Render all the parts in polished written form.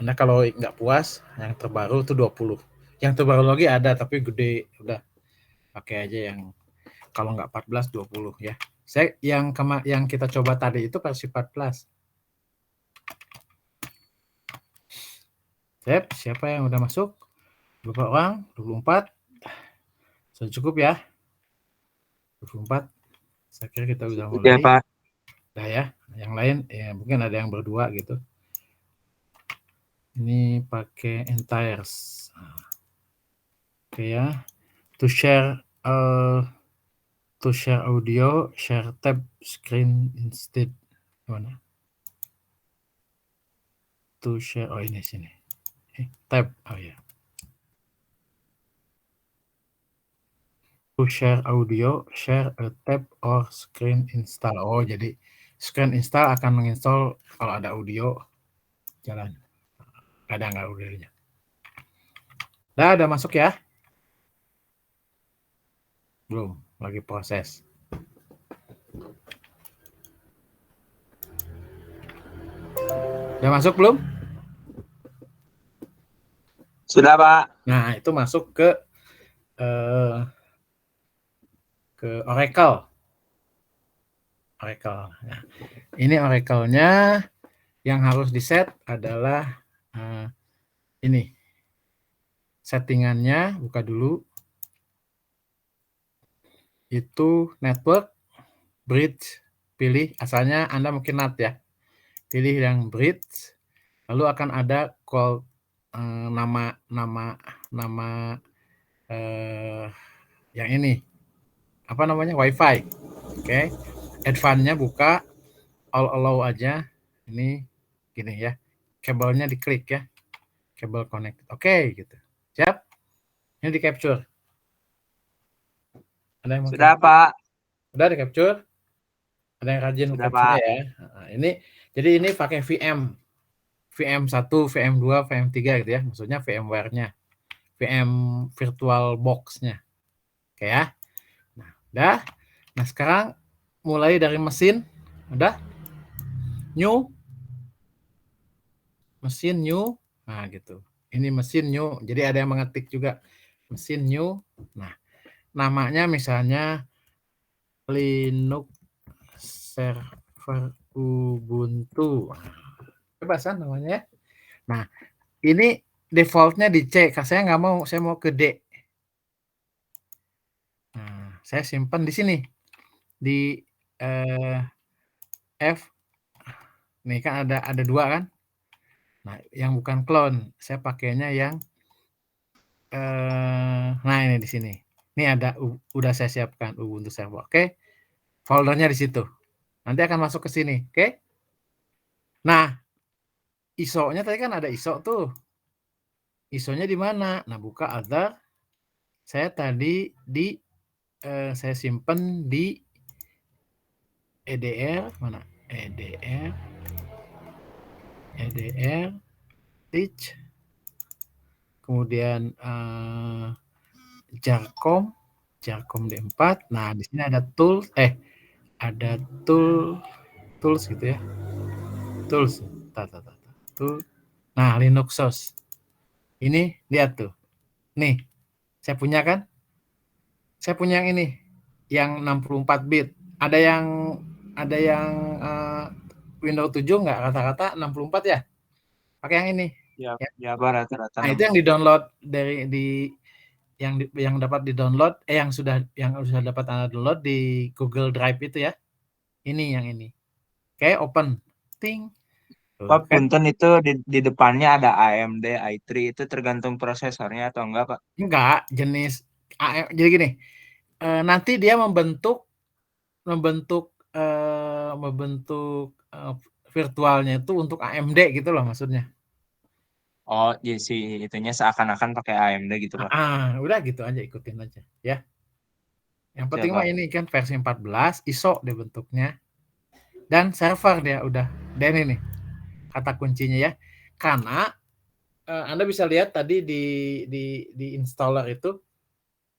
Anda kalau nggak puas, yang terbaru tuh 20. Yang terbaru lagi ada tapi gede, udah pakai aja yang kalau nggak 14 20 ya. Saya yang kita coba tadi itu versi 14. Siapa yang udah masuk? Berapa orang? 24. Sudah cukup ya? 24. Saya kira kita udah Ya, mulai. Pak. Nah ya, yang lain ya mungkin ada yang berdua gitu. Ini pakai entires. Oke ya. To share audio, share tab screen instead. Mana? To share, oh ini sini. Tab, oh ya. To share audio, share a tab or screen install. Oh, jadi screen install akan menginstall kalau ada audio jalan. Ada nggak audionya? Udah masuk ya? Belum, lagi proses. Udah masuk belum? Sudah, Pak. Nah, itu masuk ke Oracle. Nah, ini Oracle-nya yang harus di-set adalah ini. Settingannya, buka dulu. Itu network, bridge, pilih. Asalnya Anda mungkin NAT ya. Pilih yang bridge, lalu akan ada call nama yang ini. Apa namanya? Wi-Fi. Oke. Advance-nya buka, all allow aja. Ini gini ya. Kabelnya diklik ya. Kabel connect. Oke, gitu. Siap? Ini di capture. Ada yang mau Sudah, capture? Pak. Udah di capture? Ada yang rajin Sudah, capture-nya Pak. ya. Nah, jadi ini pakai VM1, VM2, VM3 gitu ya. Maksudnya VMware-nya. VM virtual box-nya. Oke ya. Nah, udah. Nah, sekarang mulai dari mesin. Udah? New. Mesin new. Nah, gitu. Ini mesin new. Jadi ada yang mengetik juga. Mesin new. Nah, namanya misalnya Linux server Ubuntu. Bebasan namanya. Nah, ini defaultnya di C. Saya nggak mau, saya mau ke D. Nah, saya simpan di sini. Di F. Nih kan ada 2 kan. Nah, yang bukan clone. Saya pakainya yang nah ini di sini. Ini ada udah saya siapkan Ubuntu Server. Oke. Foldernya di situ. Nanti akan masuk ke sini. Oke. Nah, ISO-nya tadi kan ada ISO tuh. ISO-nya di mana? Nah, buka other. Saya tadi saya simpen di EDR mana? EDR teach. Kemudian Jarcom D4. Nah, di sini ada tools gitu ya. Tools. Tool. Nah, Linux source. Ini lihat tuh. Nih, saya punya kan? Saya punya yang ini, yang 64 bit. Ada yang Windows 7 nggak rata-rata 64 ya? Pakai yang ini. Ya, Ya. ya, Pak, rata-rata Nah, itu 6. yang di-download yang dapat di-download yang sudah dapat Anda download di Google Drive itu ya. Ini yang ini. Oke, open. Ting. Tuh, Pak, kan? punten itu di depannya ada AMD i3, itu tergantung prosesornya atau enggak, Pak? Enggak, jenis jadi gini. Nanti dia membentuk virtualnya itu untuk AMD gitu loh maksudnya. Oh, jadi si itunya seakan-akan pakai AMD gitu, Pak. Udah gitu aja, ikutin aja ya. Yang penting mah Siapa? ini kan versi 14 ISO dia bentuknya dan server dia udah. Dan ini kata kuncinya ya. Karena Anda bisa lihat tadi di installer itu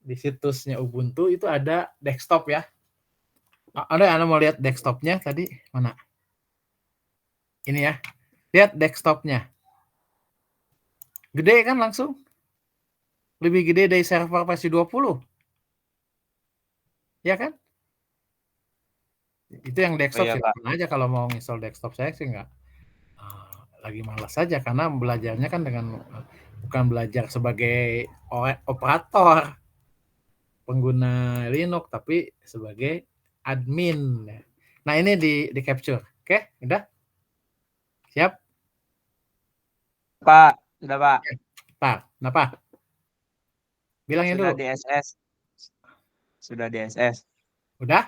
di situsnya Ubuntu itu ada desktop ya. Anda mau lihat desktopnya tadi mana? Ini ya. Lihat desktopnya. Gede kan langsung? Lebih gede dari server versi 20. Ya kan? Itu yang Oh desktop iya Pak. silakan aja kalau mau install desktop, saya sih nggak lagi malas saja karena belajarnya kan dengan bukan belajar sebagai operator pengguna Linux tapi sebagai admin. Nah, ini di capture. Oke, udah? Siap? Pak, sudah Pak. Pak, kenapa? Bilangin Sudah dulu. di SS. Sudah di SS. Udah?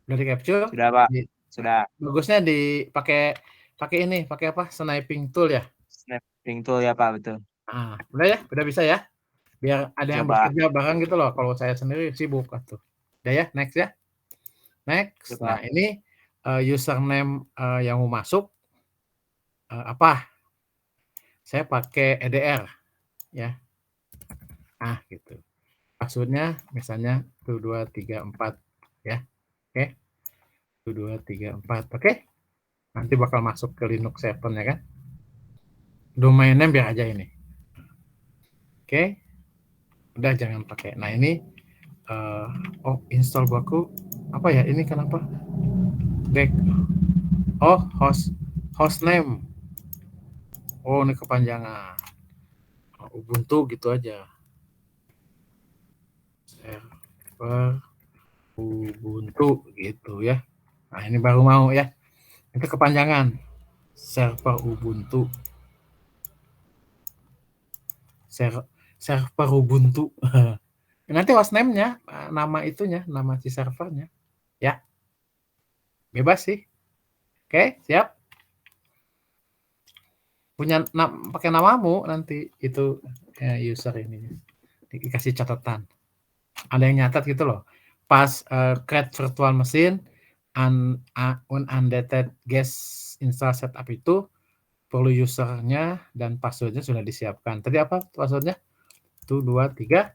Udah di capture? Sudah Pak. Sudah. Bagusnya dipakai pakai ini, pakai apa? Sniping tool ya. Snapping tool ya Pak, betul. Udah ya, udah bisa ya. Biar ada yang Coba. bekerja bareng gitu loh. Kalau saya sendiri sibuk tuh. Udah ya, next ya. Next. Coba. Nah, ini username yang mau masuk apa? Saya pakai EDR ya. Gitu. Passwordnya misalnya 1 2 3 4 ya. Oke. 1 2 3 4. Oke. Nanti bakal masuk ke Linux 7 ya kan. Domain name biar aja ini. Oke. Udah jangan pakai. Nah, ini install baku apa ya? Ini kenapa? Back. Host name. Oh, ini kepanjangan. Ubuntu gitu aja. Server Ubuntu gitu ya. Nah, ini baru mau ya. Itu kepanjangan. Server Ubuntu. Server Ubuntu. Nanti hostname-nya, nama itunya, nama si servernya. Ya. Bebas sih. Oke, siap. Punya pakai namamu nanti itu user ini. Dikasih catatan. Ada yang nyatat gitu loh. Pas create virtual machine undated guest install setup itu perlu usernya dan passwordnya sudah disiapkan. Tadi apa passwordnya? 1 2 3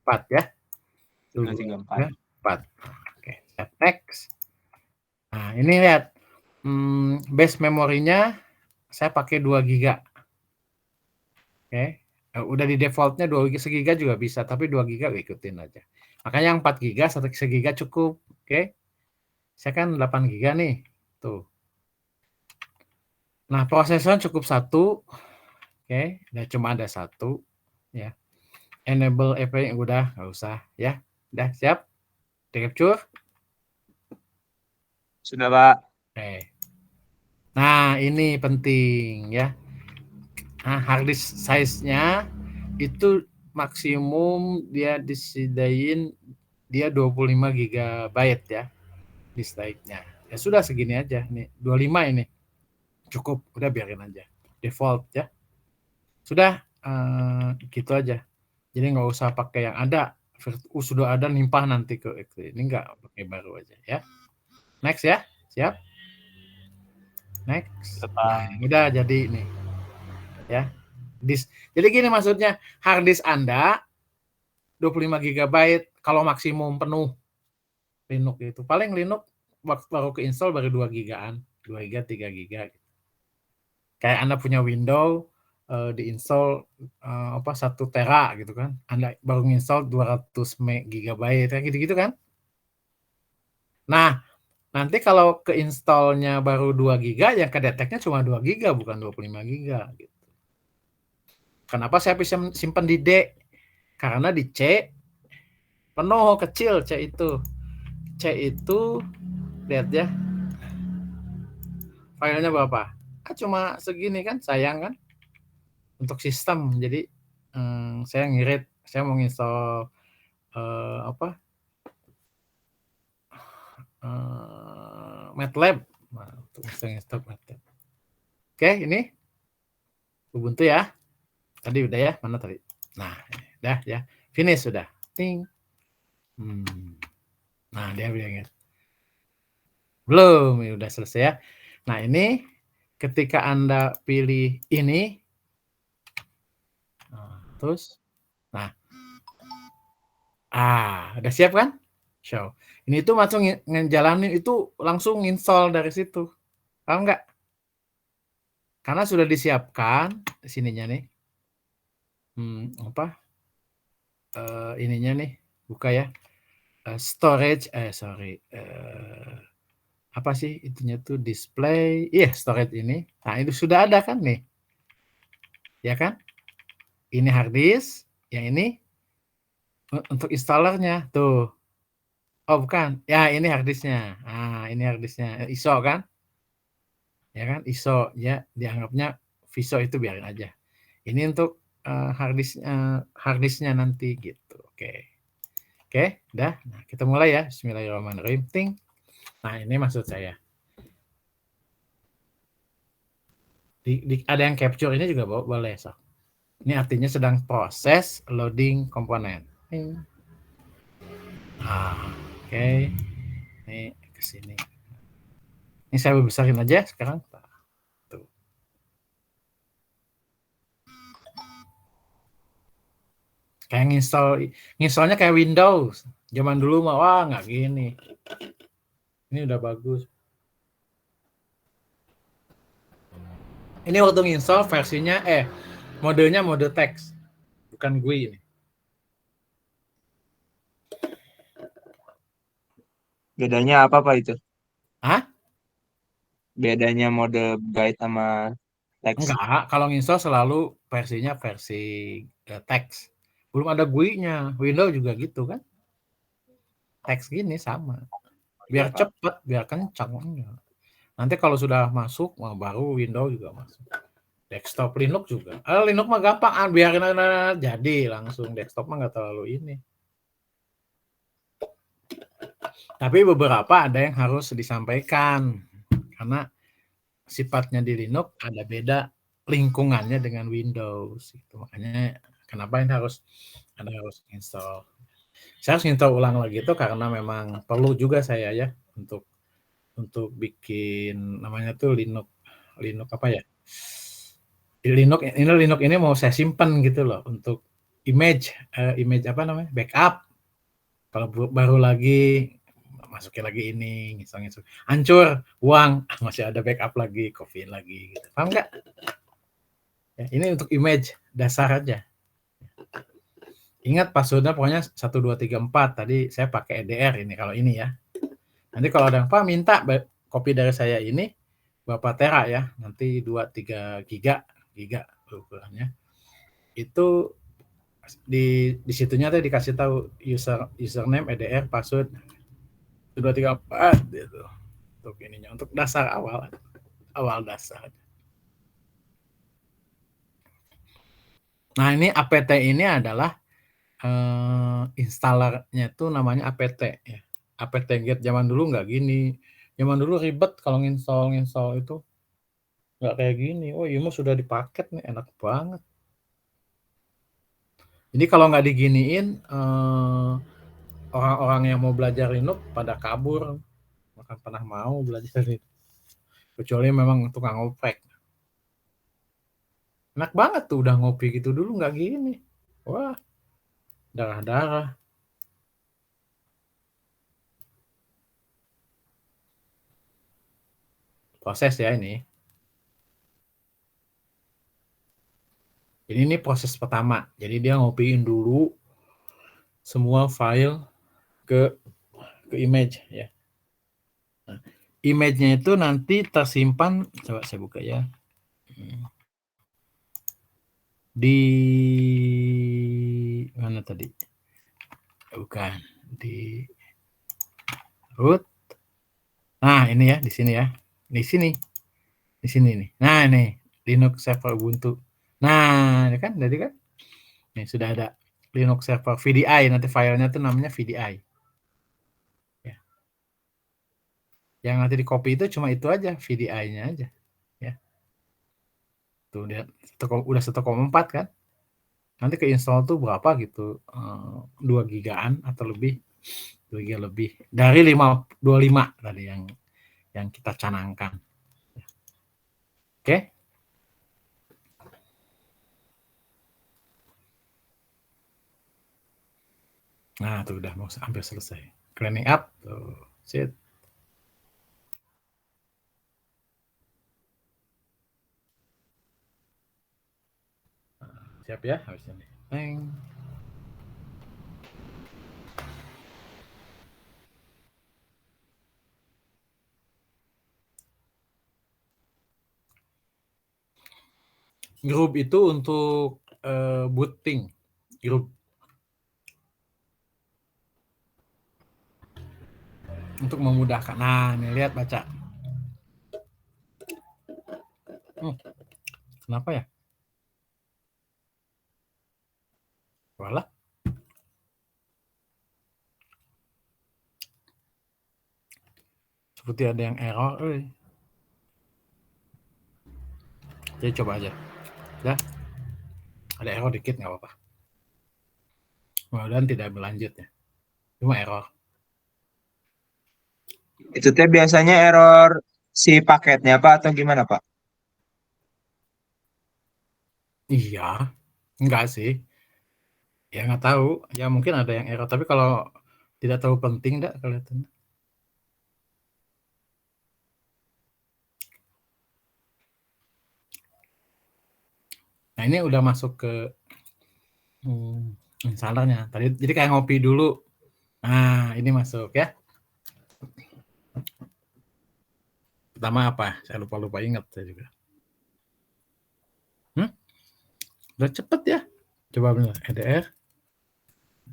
4 ya. 1 2 3 4. Oke, siap. Next. Nah, ini lihat. Base memorinya saya pakai 2 GB. Oke. Udah di defaultnya 2 giga juga bisa, tapi 2 GB ikutin aja. Makanya yang 4 GB 1 GB cukup. Oke. Saya kan 8 GB nih. Tuh. Nah, prosesor cukup 1. Oke, udah cuma ada 1 ya. Enable FPI udah nggak usah ya. Udah siap? Di capture? Sudah Pak. Oke. Nah, ini penting ya. Nah, hard disk size-nya itu maksimum dia disediain dia 25 GB ya disk drive-nya. Ya sudah segini aja nih, 25 ini. Cukup, udah biarin aja. Default ya. Sudah gitu aja. Jadi nggak usah pakai yang ada. Sudah ada limpah nanti ke ini nggak pakai baru aja ya. Next ya. Siap? Next. Nah, udah jadi ini. Ya. Jadi gini maksudnya, hard disk Anda 25 GB kalau maksimum penuh Linux itu. Paling Linux waktu baru keinstall baru 2 GB-an, 2 GB, 3 GB gitu. Kayak Anda punya Windows diinstal 1 tera gitu kan. Anda baru nginstall 200 GB kayak gitu-gitu kan. Nah, nanti kalau keinstallnya baru 2 GB yang kedeteknya cuma 2 GB bukan 25 GB gitu. Kenapa saya bisa simpan di D? Karena di C penuh kecil C itu. C itu lihat ya. Filenya berapa? Cuma segini kan, sayang kan? Untuk sistem. Jadi saya ngirit, saya mau install MATLAB. Nah, untuk install MATLAB. Oke, ini Ubuntu ya. Tadi udah ya, mana tadi? Nah, udah ya. Finish sudah. Ting. Nah, dia bilang belum, udah selesai ya. Nah, ini ketika Anda pilih ini, terus, nah, udah siap kan? Show. Ini tuh langsung ngejalanin itu langsung install dari situ. Paham nggak? Karena sudah disiapkan sininya nih. apa, ininya nih, buka ya, storage, apa sih itunya tuh, display, iya storage ini. Nah itu sudah ada kan nih, ya kan? Ini hard disk, yang ini untuk installernya tuh. Oh bukan, ya ini hard disknya. Nah ini hard disknya, ISO kan? Ya kan, ISO ya dianggapnya VISO itu biarin aja. Ini untuk hard disknya nanti gitu. Oke, udah. Nah, kita mulai ya. Bismillahirrahmanirrahim. Ting. Nah ini maksud saya. Ada yang capture ini juga boleh so. Ini artinya sedang proses loading komponen. Oke. Ini ke sini. Ini saya besarin aja sekarang. Tuh. Kayak nginstallnya kayak Windows. Zaman dulu mah wah nggak gini. Ini udah bagus. Ini waktu nginstall versinya modenya mode teks. Bukan GUI ini. Bedanya apa Pak itu? Hah? Bedanya mode guide sama teks. Enggak, kalau nginstall selalu versinya versi teks. Belum ada GUI-nya. Windows juga gitu kan. Teks gini sama. Biar Iya, Pak. cepet, biar kencang. Nanti kalau sudah masuk, baru Windows juga masuk. Desktop Linux juga. Linux mah gampang, biarin aja jadi langsung. Desktop mah nggak terlalu ini. Tapi beberapa ada yang harus disampaikan. Karena sifatnya di Linux ada beda lingkungannya dengan Windows. Gitu. Makanya kenapa ini harus install. Saya harus install ulang lagi itu karena memang perlu juga saya ya untuk bikin namanya tuh Linux apa ya? Linux ini mau saya simpan gitu loh untuk image apa namanya? Backup. Kalau baru lagi masukin lagi ini, ngisong hancur, uang masih ada backup lagi, copyin lagi gitu. Paham nggak? Ya, ini untuk image dasar aja. Ingat passwordnya pokoknya 1234. Tadi saya pakai EDR ini kalau ini ya. Nanti kalau ada yang Pak minta kopi dari saya ini berapa tera ya? Nanti 2-3 giga ukurannya. Itu di situnya tuh dikasih tahu username, EDR, password 1234 gitu. Untuk ininya, untuk dasar awal dasar. Nah, ini apt ini adalah installernya itu namanya apt ya. apt-get zaman dulu nggak gini. Zaman dulu ribet kalau nginstall itu. Nggak kayak gini. Oh, ini sudah dipaket nih, enak banget. Jadi kalau nggak diginiin, orang-orang yang mau belajar Linux pada kabur. Bukan pernah mau belajar Linux. Kecuali memang tukang ngoprek. Enak banget tuh udah ngopi gitu, dulu nggak gini. Wah, darah-darah. Proses ya ini. Ini proses pertama. Jadi dia ngopiin dulu semua file ke image ya. Nah, image-nya itu nanti tersimpan, coba saya buka ya. Di mana tadi? Bukan, di root. Nah, ini ya, di sini ya. Di sini. Di sini nih. Nah, ini Linux server Ubuntu. Nah, ini kan tadi kan. Nih sudah ada Linux server VDI, nanti filenya tuh namanya VDI. Ya. Yang nanti di copy itu cuma itu aja, VDI-nya aja. Ya. Tuh dia udah 1,4 kan. Nanti ke install tuh berapa gitu, 2 gigaan atau lebih, 2 giga lebih. Dari 25 tadi yang kita canangkan. Oke. Nah, tuh udah mau hampir selesai. Cleaning up, tuh, sit. Siap ya habis ini. Teng. Grup itu untuk booting grup. Untuk memudahkan. Nah, nih lihat baca. Kenapa ya? Walah. Seperti ada yang error. Jadi coba aja. Ya. Ada error dikit nggak apa-apa. Mudah-mudahan tidak berlanjut ya. Cuma error. Itu teh biasanya error si paketnya Pak atau gimana Pak? Iya, enggak sih. Ya nggak tahu. Ya mungkin ada yang error. Tapi kalau tidak tahu penting enggak kelihatan. Nah ini udah masuk ke salarnya. Tadi jadi kayak ngopi dulu. Nah ini masuk ya. Pertama apa? Saya lupa ingat saya juga. Udah cepet ya. Coba bener. EDR.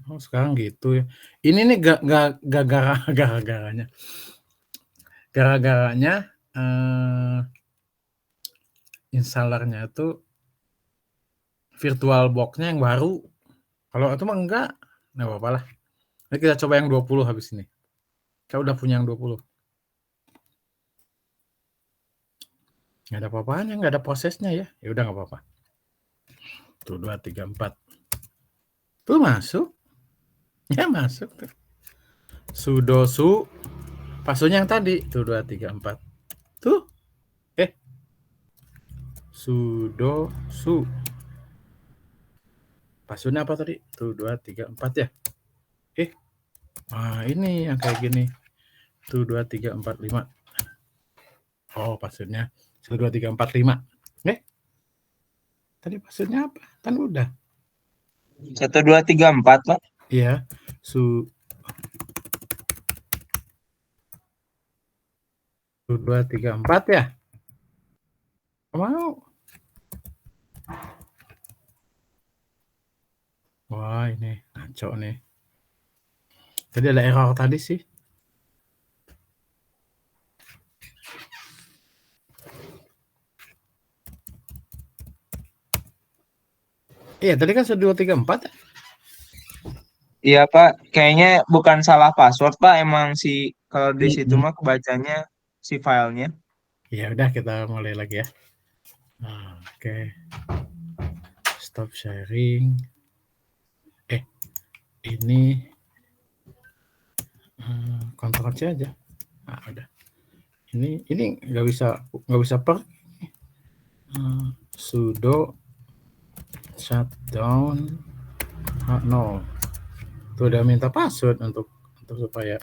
Oh sekarang gitu ya. Ini nih gara-garanya. Gara-garanya installernya itu virtual box-nya yang baru. Kalau itu mah enggak. Nah apa-apa lah. Ini kita coba yang 20 habis ini. Saya udah punya yang 20. Nggak ada apa-apanya, nggak ada prosesnya ya. Ya udah nggak apa-apa. Tuh 2, 3, 4. Tuh masuk. Ya masuk tuh. Sudo su. Passwordnya yang tadi. Tuh 2, 3, 4. Tuh. Sudo su. Passwordnya apa tadi? Tuh 2, 3, 4 ya. Nah ini yang kayak gini. Tuh 2, 3, 4, 5. Oh passwordnya 1, 2, 3, 4, 5. Tadi passwordnya apa? Kan udah. 1, 2, 3, 4 Pak. Iya. 2, 3, 4 ya. Mau. Wah ini ngaco nih. Tadi ada error tadi sih. Iya tadi kan 1, 2, 3, 4 ya. Iya Pak, kayaknya bukan salah password Pak, emang si kalau di situ mah kebacanya si filenya. Ya udah kita mulai lagi ya. Oke. Stop sharing. Ini Ctrl C aja. Nah, udah. Ini nggak bisa per sudo shutdown no. Tuh udah minta password untuk supaya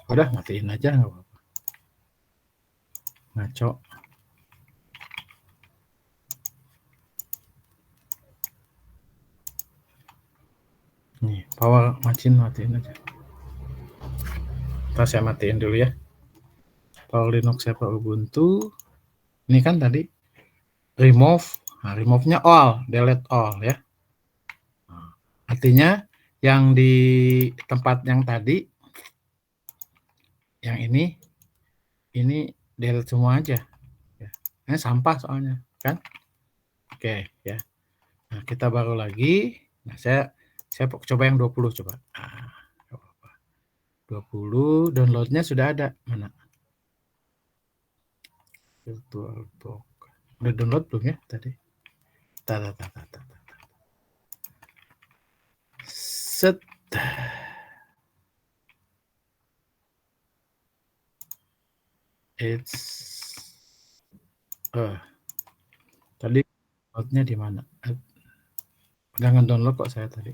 udah matiin aja nggak apa-apa. Ngaco. Nih, power machine matiin aja. Ntar saya matiin dulu ya. Power Linux server Ubuntu. Ini kan tadi remove. Nah, remove-nya all, delete all ya. Nah, artinya yang di tempat yang tadi, yang ini delete semua aja. Ya. Ini sampah soalnya, kan? Oke, ya. Nah, kita baru lagi. Nah, saya coba yang 20 coba. Nah, 20 downloadnya sudah ada. Mana? VirtualBox. Udah download belum ya tadi? Set. Tadi downloadnya di mana? Jangan download kok saya tadi.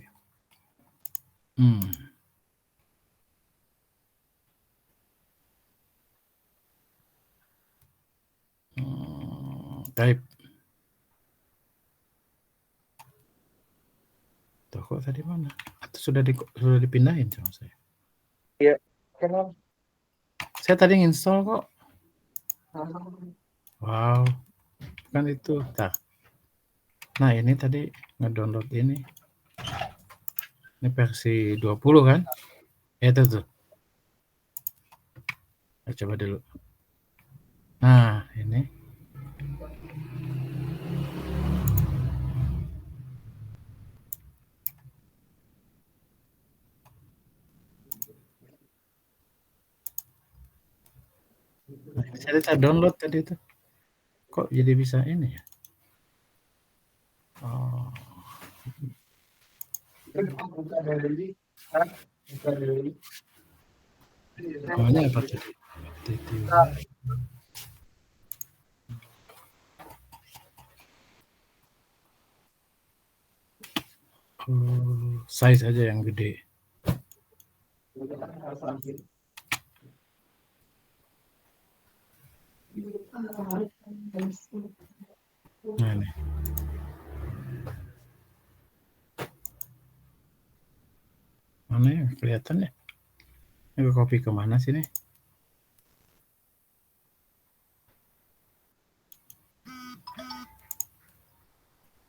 Type kok tadi mana? Atau sudah dipindahin sama saya? Iya. Kenapa? Saya tadi nginstall kok. Wow, kan itu. Nah, ini tadi ngedownload ini. Ini versi 20 kan? Itu tuh. Saya coba dulu. Nah, ini. Nah, saya download tadi itu. Kok jadi bisa ini ya? Oh. Namanya apa tadi? Size aja yang gede. Nah, ini. Mana ya kelihatan ya? Ini copy kemana sih nih?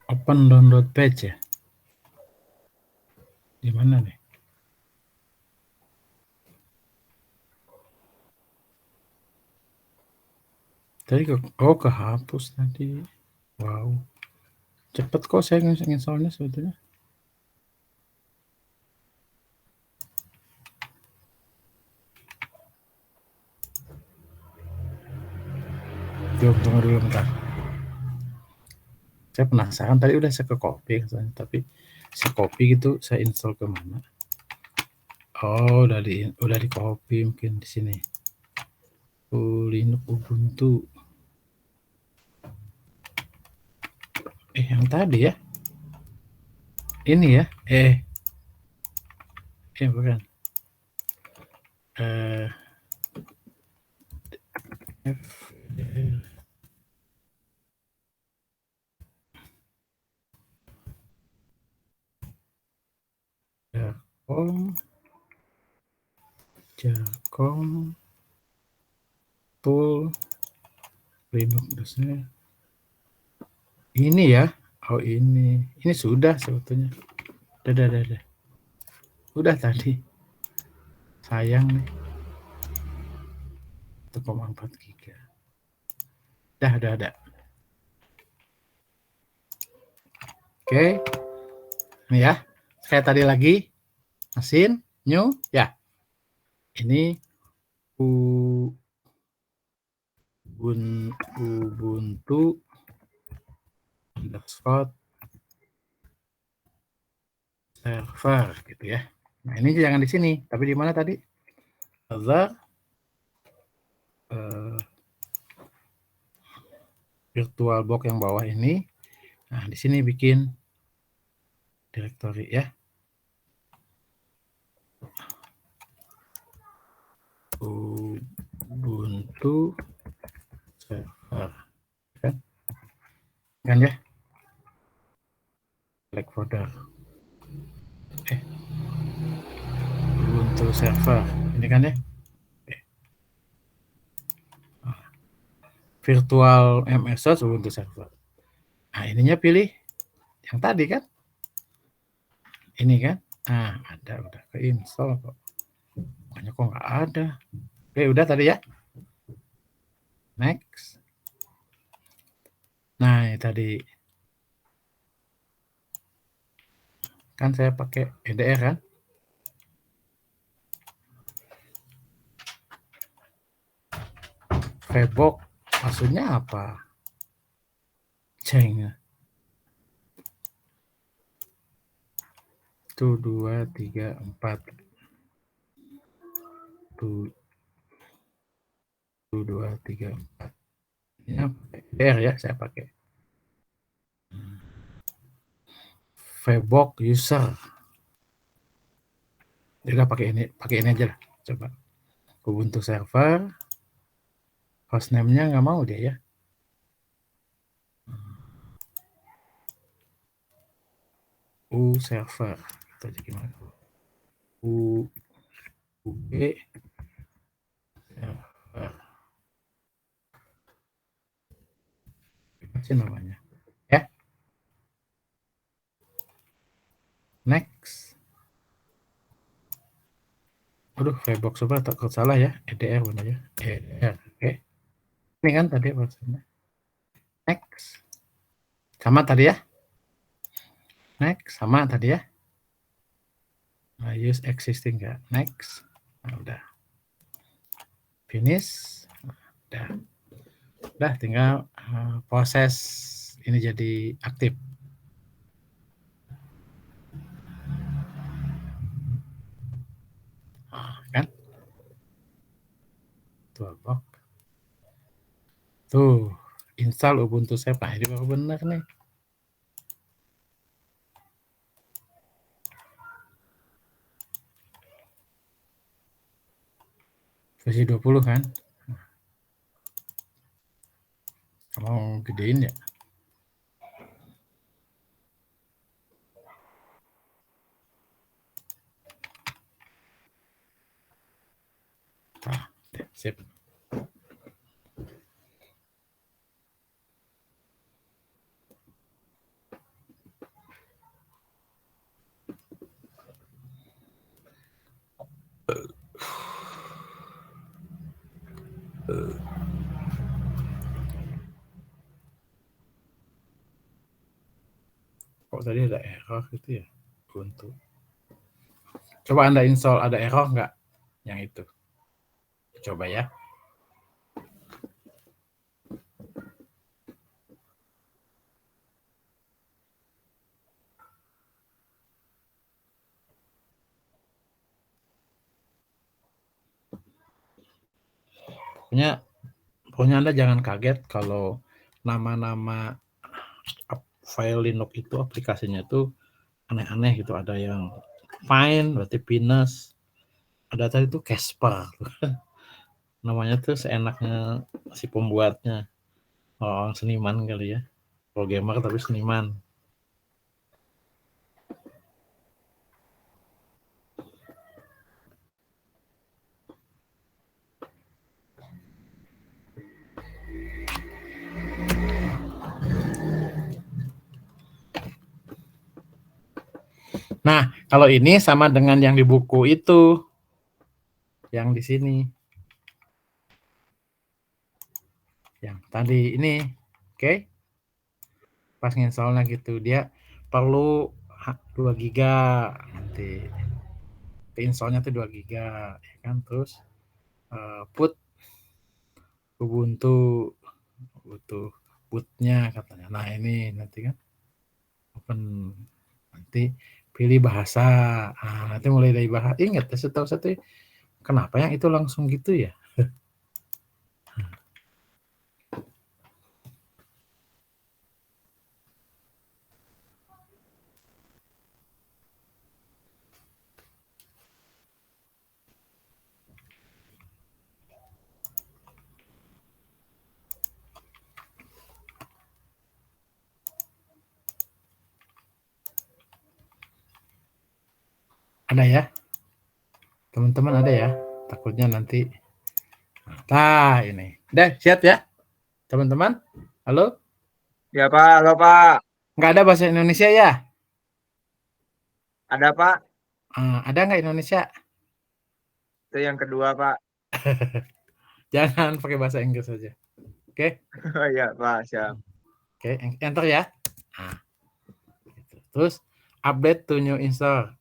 Open download page ya? Di mana nih? Tadi kehapus tadi. Wow. Cepet kok saya nginstallnya sebetulnya. Tunggu dulu bentar. Saya penasaran tadi udah saya ke copy tapi saya copy gitu saya install ke mana? Oh, udah di copy mungkin di sini. Linux Ubuntu. Yang tadi ya? Ini ya? Bukan. Jakom tool Linux dasarnya ini ya. Oh, ini sudah sebetulnya. Udah tadi. Sayang nih. 1,4 giga. Udah ada. Oke. Ini ya. Saya tadi lagi mesin new ya. Ini Ubuntu underscore server gitu ya. Nah, ini jangan di sini, tapi di mana tadi? Other VirtualBox yang bawah ini. Nah, di sini bikin directory ya. Ubuntu server kan ya, select folder Ubuntu server ini kan ya, virtual MS Ubuntu server. Nah, ininya pilih yang tadi kan, ini kan. Nah, ada udah keinstall kok, makanya kok nggak ada. Oke, udah tadi ya, next. Nah, ini tadi kan saya pakai EDR kan. Febox maksudnya apa? Ceng. 1, 2, 3, 4. 1, 2, 3, 4. Ini EDR ya saya pakai. Febox user. Jadi pakai ini aja lah. Coba Ubuntu server, hostname-nya nggak mau dia ya. U server. Kita aja gimana? U E server. Apa namanya? Ya. Next. Aduh, Febox coba takut salah ya. EDR benar ya. EDR. Oke. Ini kan tadi maksudnya. Next. Sama tadi ya. Next. Sama tadi ya. Use existing ya. Next. Nah, udah. Finish. Udah tinggal proses ini jadi aktif. Kan? Tuh, install Ubuntu saya Pak. Ini baru benar nih. Versi 20 kan? Mau gedein ya? Nah, sip. Kok tadi ada error gitu ya? Ubuntu. Coba Anda install, ada error nggak? Yang itu. Coba ya. Pokoknya Anda jangan kaget kalau nama-nama file Linux itu aplikasinya itu aneh-aneh gitu. Ada yang Fine, berarti Pinus. Ada tadi tuh Casper. Namanya tuh seenaknya si pembuatnya. Orang seniman kali ya. Programmer tapi seniman. Nah, kalau ini sama dengan yang di buku itu. Yang di sini. Yang tadi ini. Oke. Pas nginstallnya gitu. Dia perlu 2 giga nanti. Installnya tuh 2 giga. Ya kan? Terus put Ubuntu butuh bootnya katanya. Nah ini nanti kan open, nanti pilih bahasa. Nanti mulai dari bahasa. Ingat ya, setahu satu kenapa yang itu langsung gitu ya? Ada ya? Teman-teman ada ya? Takutnya nanti. Nah ini. Udah siap ya? Teman-teman? Halo? Ya Pak, halo Pak. Nggak ada bahasa Indonesia ya? Ada Pak. Ada nggak Indonesia? Itu yang kedua Pak. Jangan pakai bahasa Inggris saja. Oke? Oh iya Pak, siap. Oke, enter ya. Terus update to new install.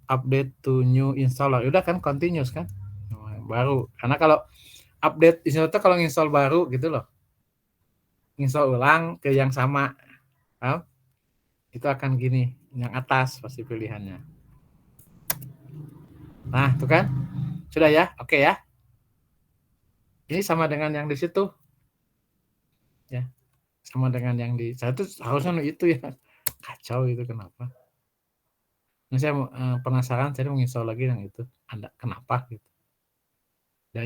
Update to new installer. Udah kan continuous kan? Baru. Karena kalau update install itu kalau install baru gitu loh. Install ulang ke yang sama. Itu akan gini. Yang atas pasti pilihannya. Nah, tuh kan? Sudah ya? Oke ya. Ini sama dengan yang di situ. Ya. Sama dengan yang di saya tuh harusnya itu ya. Kacau itu kenapa? Nah, saya penasaran, saya mau install lagi yang itu. Ada kenapa gitu. Nah,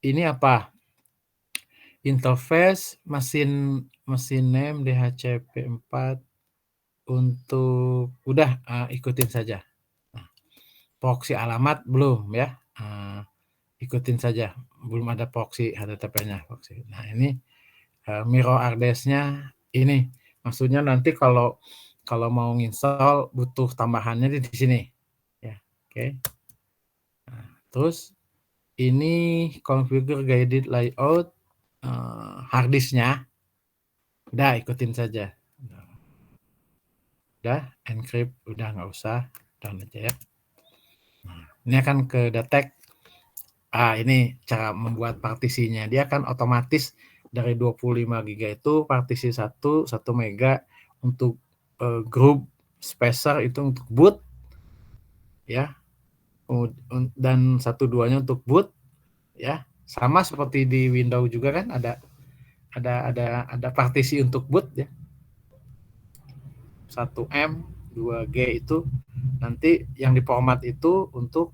ini apa? Interface mesin name DHCP4 udah ikutin saja. Nah, proxy alamat belum ya, ikutin saja, belum ada proxy HTTP-nya. Nah ini mirror address-nya ini, maksudnya nanti kalau mau install butuh tambahannya di sini ya. Oke. Nah, terus ini configure guided layout, hard disk-nya udah ikutin saja. Udah encrypt udah nggak usah, down aja ya. Nah, ini akan ke detect. Ini cara membuat partisinya. Dia akan otomatis dari 25 GB itu partisi 1 mega untuk grup spacer itu untuk boot ya. Dan 1/2-nya untuk boot ya. Sama seperti di Windows juga kan ada partisi untuk boot ya. 1M, 2G itu nanti yang diformat itu untuk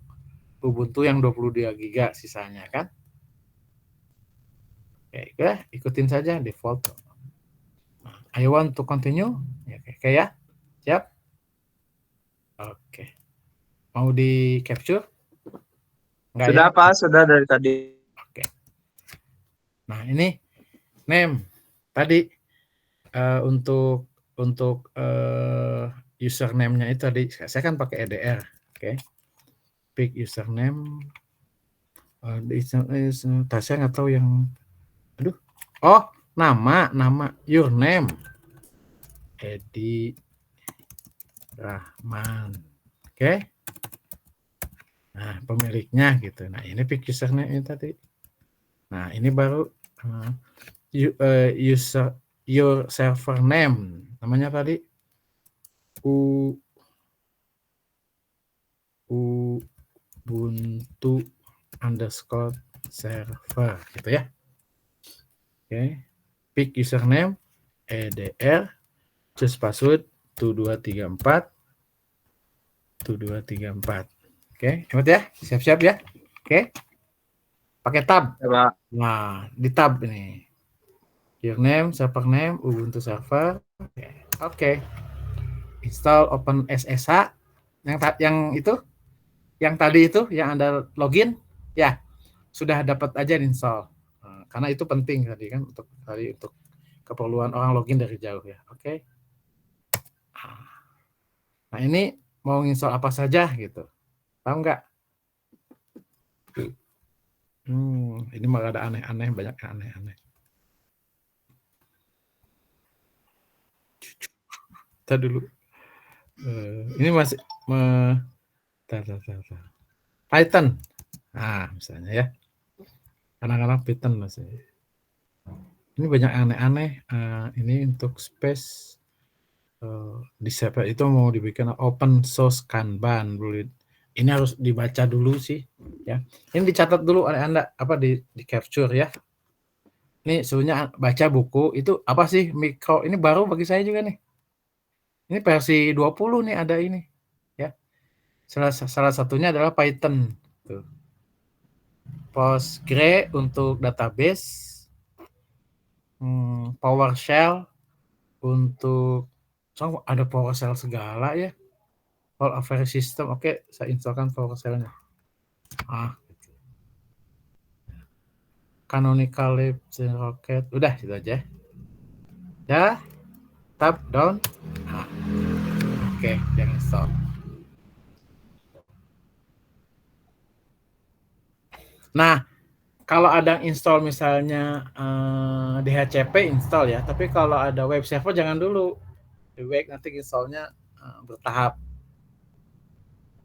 Ubuntu yang 22 GB sisanya kan. Oke, ikutin saja default. I want to continue. Oke ya. Siap? Oke. Mau di capture? Enggak Sudah ya? Pak, sudah dari tadi. Oke. Nah, ini name tadi untuk username-nya itu tadi saya kan pakai EDR. Oke. Pick username. Saya nggak tahu yang oh, nama your name. Edi Rahman. Oke. Nah, pemiliknya gitu. Nah, ini pick username ini tadi. Nah, ini baru user your server name. Namanya tadi Ubuntu underscore server gitu ya. Oke. Pick username EDR, choose password 2234. Oke, hebat ya. Siap-siap ya. Oke. Pakai tab. Ya, Pak. Nah, di tab ini. Your name, server name, Ubuntu server. Oke. Install OpenSSH yang itu, yang tadi itu yang Anda login ya, sudah dapat aja install. Karena itu penting tadi kan untuk keperluan orang login dari jauh ya. Oke. Nah, ini mau install apa saja gitu. Tahu nggak? Ini malah ada aneh-aneh, banyak aneh-aneh. Kita dulu. Ini masih Python. Nah, misalnya ya. Kadang-kadang Python masih. Ini banyak aneh-aneh. Ini untuk space di server itu mau dibikin open source Kanban. Ini harus dibaca dulu sih, ya. Ini dicatat dulu Anda apa di capture ya. Ini sebenarnya baca buku itu apa sih mikro, ini baru bagi saya juga nih. Ini versi 20 nih ada ini, ya. Salah satunya adalah Python. Tuh. Postgre untuk database, PowerShell untuk ada PowerShell segala ya. All Available System, oke, saya installkan PowerShell-nya. Canonical Libs Rocket, udah itu aja. Ya, tab down. Oke, jangan install. Nah, kalau ada install misalnya DHCP install ya, tapi kalau ada web server jangan dulu. Di web nanti installnya bertahap.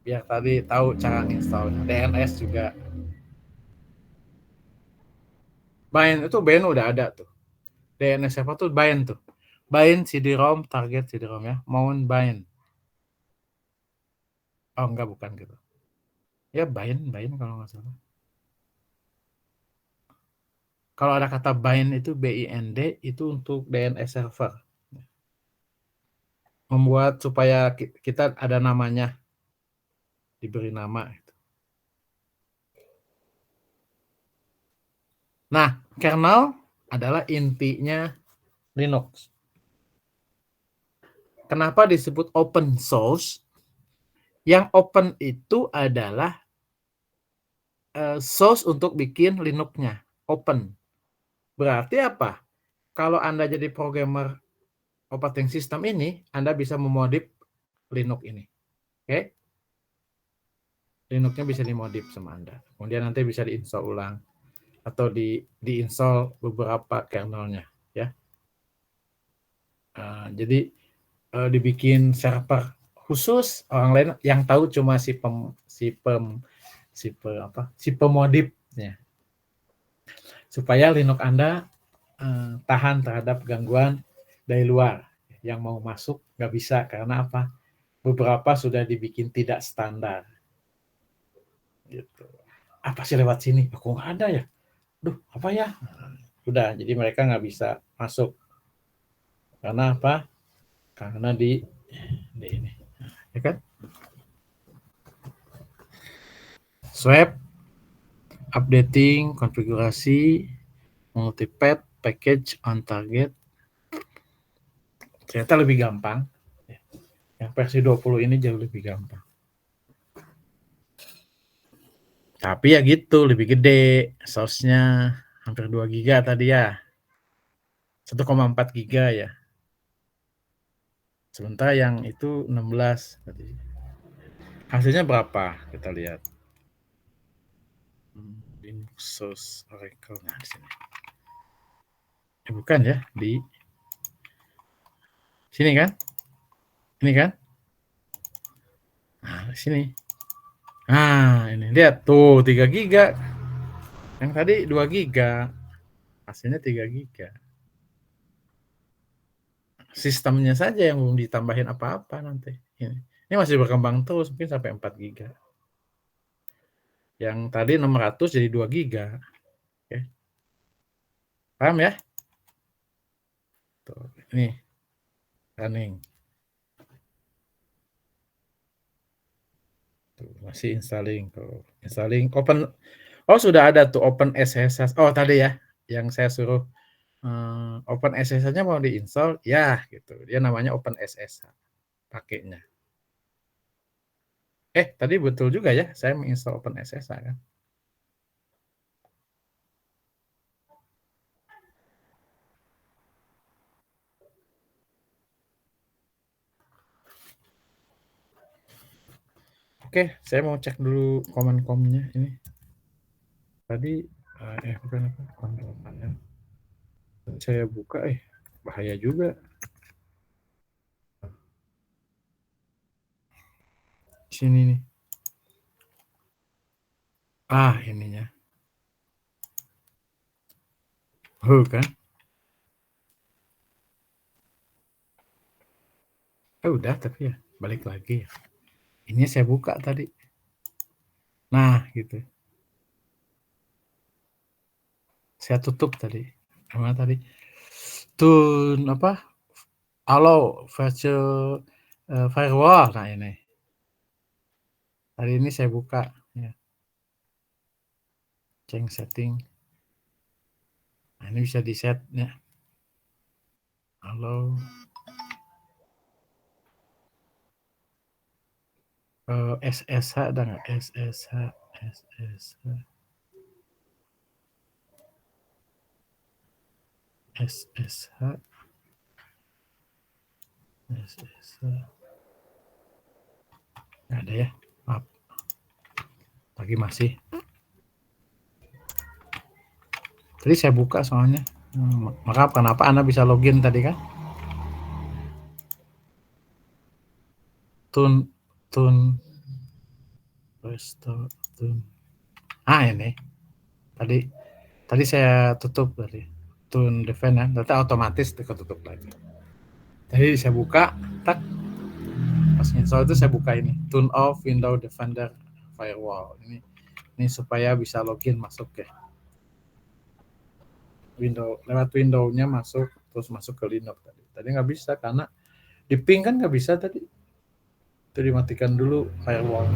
Biar tadi tahu cara installnya. DNS juga. Bind itu bind udah ada tuh. DNS server tuh bind tuh. Bind CD-ROM, target CD-ROM ya. Mount bind. Oh enggak, bukan gitu. Ya bind kalau nggak salah. Kalau ada kata bind itu BIND itu untuk DNS server. Membuat supaya kita ada namanya, diberi nama. Nah, kernel adalah intinya Linux. kenapa disebut open source? Yang open itu adalah source untuk bikin Linux-nya, open. Berarti apa? Kalau Anda jadi programmer operating system ini, Anda bisa memodif Linux ini. Oke? Linux-nya bisa dimodif sama Anda. Kemudian nanti bisa diinstal ulang atau diinstal beberapa kernelnya, ya. Jadi dibikin server khusus, orang lain yang tahu cuma si pemodifnya, supaya Linux Anda tahan terhadap gangguan dari luar yang mau masuk nggak bisa. Karena apa? Beberapa sudah dibikin tidak standar. Gitu. Apa sih lewat sini? Kok nggak ada ya? Duh, apa ya? Udah, jadi mereka nggak bisa masuk. Karena apa? Karena di ini, ya kan? Swap, updating, konfigurasi, multipath, package on target. Ternyata lebih gampang. Yang versi 20 ini jauh lebih gampang. Tapi ya gitu, lebih gede. Source-nya hampir 2 giga tadi ya. 1,4 giga ya. Sementara yang itu 16 tadi. Hasilnya berapa? Kita lihat. Linux source Oracle. Nah, di sini. Bukan ya, di sini kan? Ini kan? Nah, di sini. Nah, ini lihat tuh 3 giga. Yang tadi 2 giga. Hasilnya 3 giga. Sistemnya saja yang belum ditambahin apa-apa nanti. Ini masih berkembang terus, mungkin sampai 4 giga. Yang tadi 600 jadi 2 giga. Oke. Paham ya? Tuh, ini running. Tuh, masih installing tuh. Installing open. Oh, sudah ada tuh open SSH. Oh, tadi ya yang saya suruh open SSH-nya mau diinstal ya gitu. Dia namanya open SSH pakainya. Tadi betul juga ya, saya menginstal open SSH kan. Oke, saya mau cek dulu command-nya ini. Tadi bukan apa? Kontrol panel. Saya buka bahaya juga. Sini nih. Ininya. Kan? Udah tapi ya balik lagi ya. Ini saya buka tadi. Nah, gitu. Saya tutup tadi. Mana tadi? Tune apa? Allow virtual firewall. Nah, ini. Hari ini saya buka ya. Change setting. Nah, ini bisa di-set ya. Allow SSH ada nggak? SSH nggak ada ya, maaf lagi masih. Tadi saya buka soalnya. Maka kenapa Anda bisa login tadi kan? Tune restore tune. Ini tadi saya tutup tadi. Tune defend ya, ternyata otomatis tutup lagi. Tadi saya buka, tak pas install itu saya buka ini, tune off Windows Defender Firewall. Ini supaya bisa login masuk ya. Lewat Windows-nya masuk, terus masuk ke Linux tadi. Tadi nggak bisa karena di ping kan nggak bisa tadi. Itu dimatikan dulu firewall.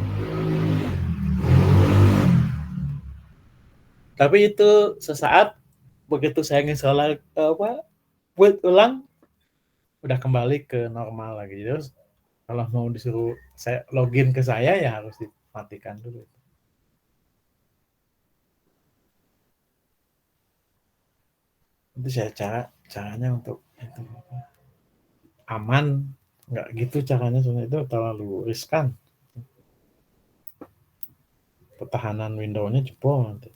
Tapi itu sesaat begitu saya install buat ulang udah kembali ke normal lagi. Terus kalau mau disuruh saya login ke saya ya harus dimatikan dulu. Itu saya caranya untuk itu aman, nggak gitu caranya, soalnya itu terlalu riskan. Pertahanan Windows-nya jebol nanti.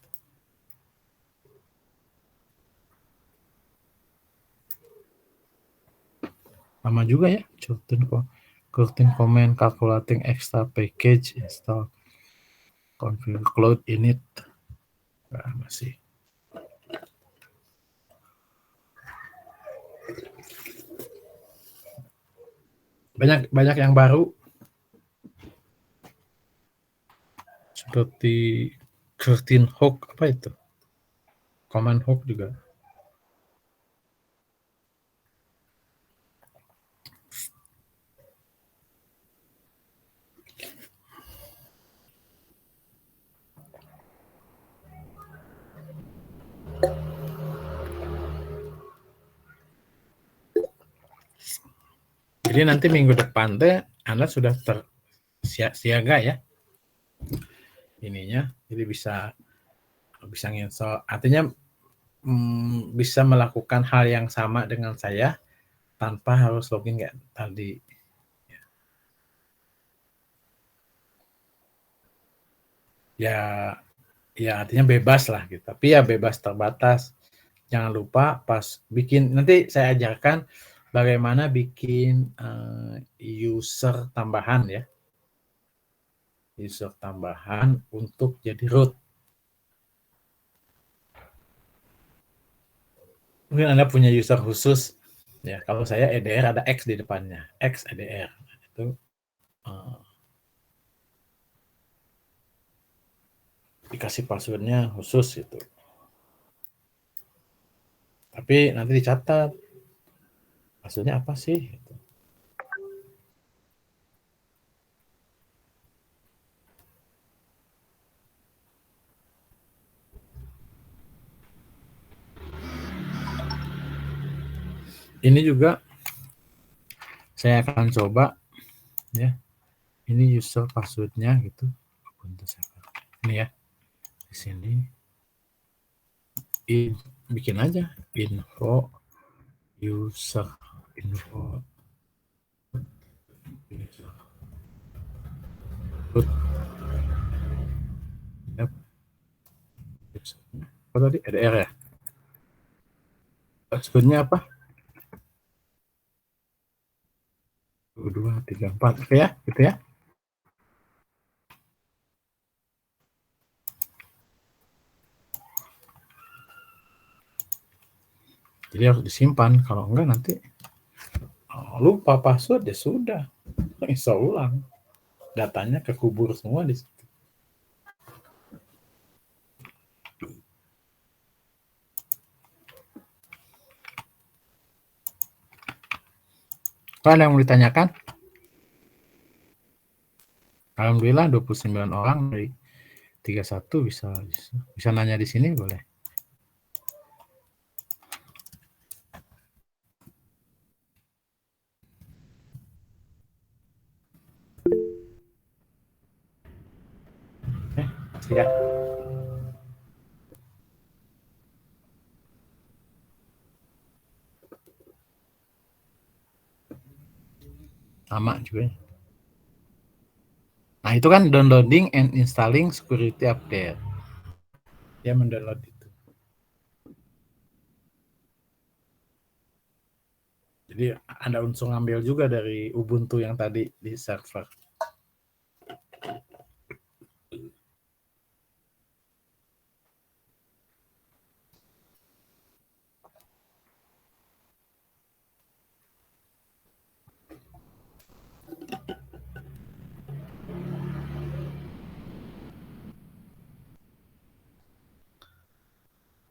Sama juga ya, curtain comment, calculating extra package, install configure cloud init. Nah, masih banyak yang baru seperti curtain hook, apa itu, command hook juga. Jadi nanti minggu depan teh Anda sudah tersiaga ya ininya, jadi bisa nginstal, artinya bisa melakukan hal yang sama dengan saya tanpa harus login kayak tadi. Ya, artinya bebas lah gitu. Tapi ya bebas terbatas. Jangan lupa pas bikin, nanti saya ajarkan bagaimana bikin user tambahan ya. User tambahan untuk jadi root. Mungkin Anda punya user khusus. Ya, kalau saya EDR ada X di depannya. X EDR. Itu dikasih passwordnya khusus itu. Tapi nanti dicatat passwordnya apa sih? Gitu. Ini juga saya akan coba ya. Ini user passwordnya gitu. Ini ya. Di sini bikin aja info user info user. Yep. Apa tadi? EDR ya? Passwordnya apa? 2, 3, 4. Oke ya, gitu ya. Jadi harus disimpan, kalau enggak nanti lupa password ya sudah, install ulang, datanya kekubur semua di situ. Ada yang mau ditanyakan? Alhamdulillah 29 orang dari 31 bisa nanya di sini, boleh. Ya. Sama juga. Nah, itu kan downloading and installing security update. Dia mendownload itu. Jadi ada unsur ngambil juga dari Ubuntu yang tadi di server.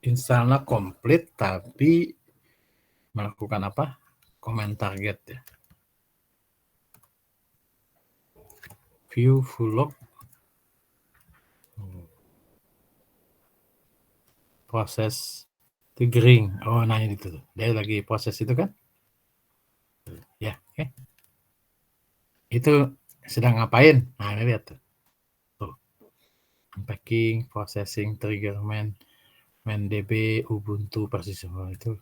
Installnya komplit tapi melakukan apa? Comment target ya. View full log. Proses triggering. Oh, nah itu. Dia lagi proses itu kan? Oke. Itu sedang ngapain? Nah, ini lihat tuh. Tuh. Unpacking, processing, trigger, main DB, Ubuntu, persis semua itu.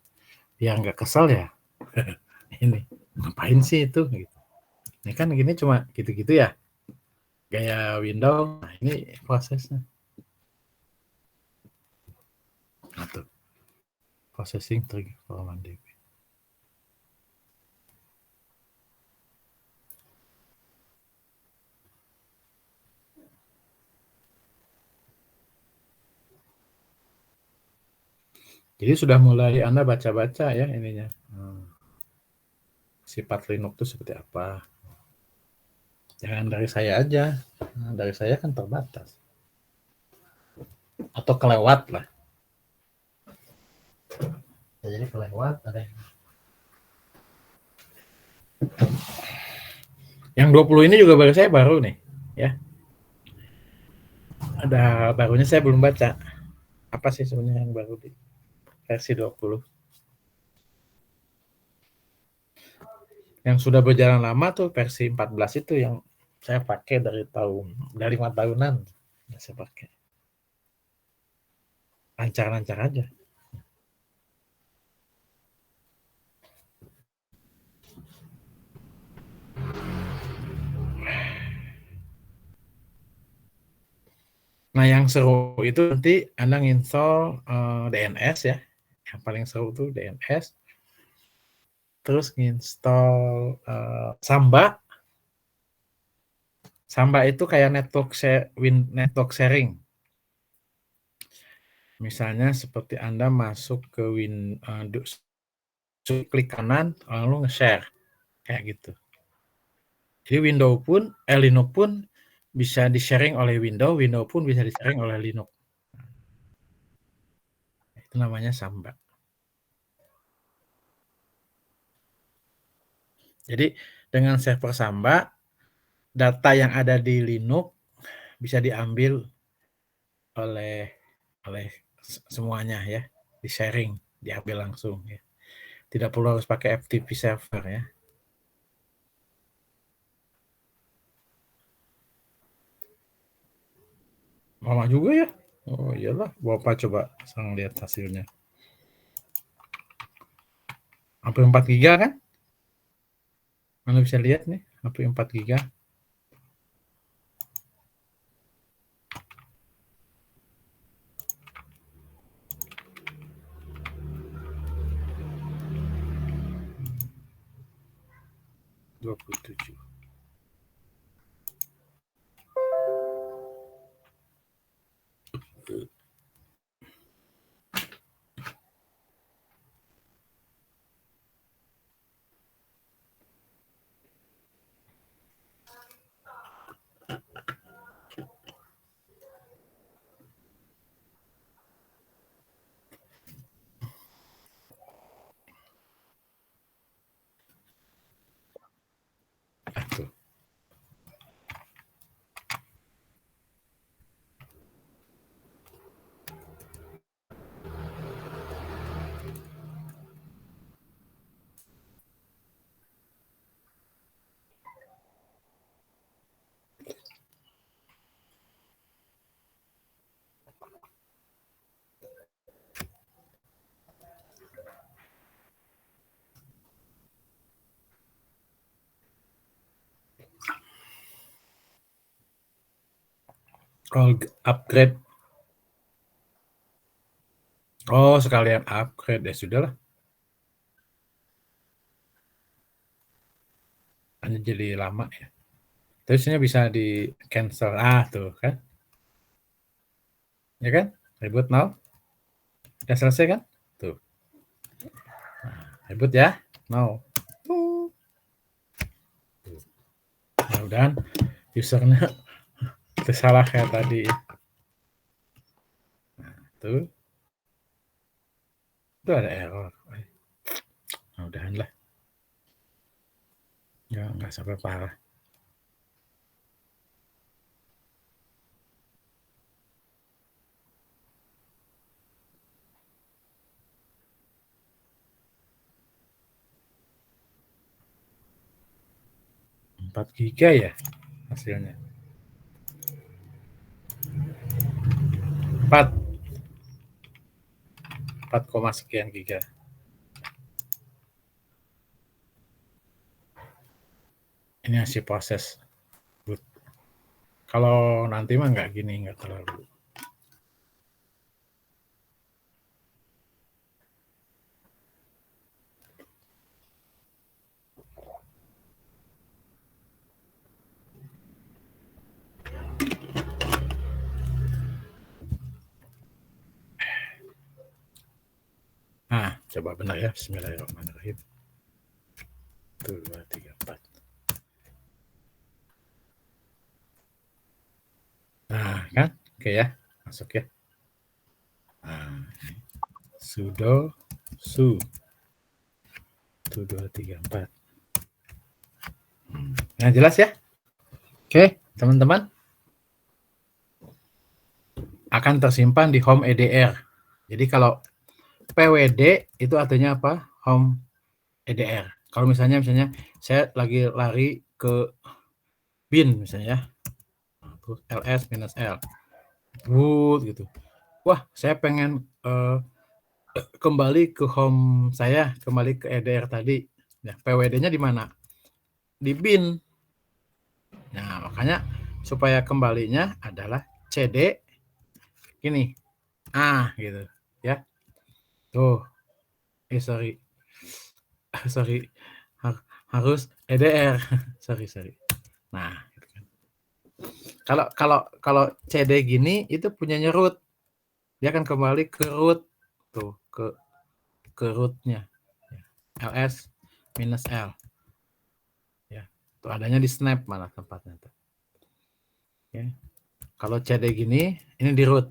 Biar nggak kesel ya. Ini ngapain sih itu? Gitu. Ini kan gini cuma gitu-gitu ya. Gaya Windows. Nah, ini prosesnya. Nah, tuh. Processing, trigger, main DB. Jadi sudah mulai Anda baca-baca ya ininya. Sifat Linux itu seperti apa. Jangan dari saya aja. Nah, dari saya kan terbatas. Atau kelewat lah. Ya, jadi kelewat ada yang 20 ini juga baru saya baru nih ya. Ada barunya saya belum baca. Apa sih sebenarnya yang baru di versi 20? Yang sudah berjalan lama tuh versi 14 itu yang saya pakai dari 5 tahunan. Saya pakai. Lancar-lancar aja. Nah, yang seru itu nanti Anda nginstall DNS ya. Yang paling seru tuh DNS. Terus nginstall Samba. Samba itu kayak network sharing. Misalnya seperti Anda masuk ke klik kanan lalu nge-share kayak gitu. Jadi Linux pun bisa di-sharing oleh Windows pun bisa di-sharing oleh Linux. Itu namanya Samba. Jadi dengan server Samba, data yang ada di Linux bisa diambil oleh semuanya ya, di-sharing, diambil langsung ya. Tidak perlu harus pakai FTP server ya. Lama juga ya. Oh iyalah, Bapak coba sekarang lihat hasilnya. Hampir 4 giga kan? Anda bisa lihat nih, hampir 4 giga. Dua puluh tujuh. Kalau upgrade, oh sekalian upgrade ya sudahlah. Hanya jadi lama ya. Terusnya bisa di cancel tuh kan, ya kan? Reboot now, udah selesai kan? Tuh, reboot ya, now. Mudah-mudahan usernya tersalah kayak tadi. Tuh, itu ada error. Mudah-mudahan lah. Ya nggak sampai parah. 4 giga ya hasilnya. 4 sekian giga. Ini hasil proses boot. Kalau nanti mah nggak gini, nggak terlalu. Nah, coba benar ya. Bismillahirrahmanirrahim. 1, 2, 3, 4. Nah, kan? Oke ya. Masuk ya. Nah, sudo su 1, 2, 3, 4. Nah, jelas ya? Oke, teman-teman. Akan tersimpan di home EDR. Jadi kalau PWD itu artinya apa? Home EDR. Kalau misalnya saya lagi lari ke bin misalnya, ls minus l, boot gitu. Wah, saya pengen kembali ke home saya, kembali ke EDR tadi. Nah, PWD-nya di mana? Di bin. Nah, makanya supaya kembalinya adalah CD ini. Gitu ya. Tuh. Sorry. Harus EDR. sorry. Nah, gitu kan. Kalau CD gini itu punyanya root. Dia akan kembali ke root tuh, ke rootnya. ls minus l. Ya. Tuh adanya di snap malah tempatnya tuh. Ya. Kalau CD gini, ini di root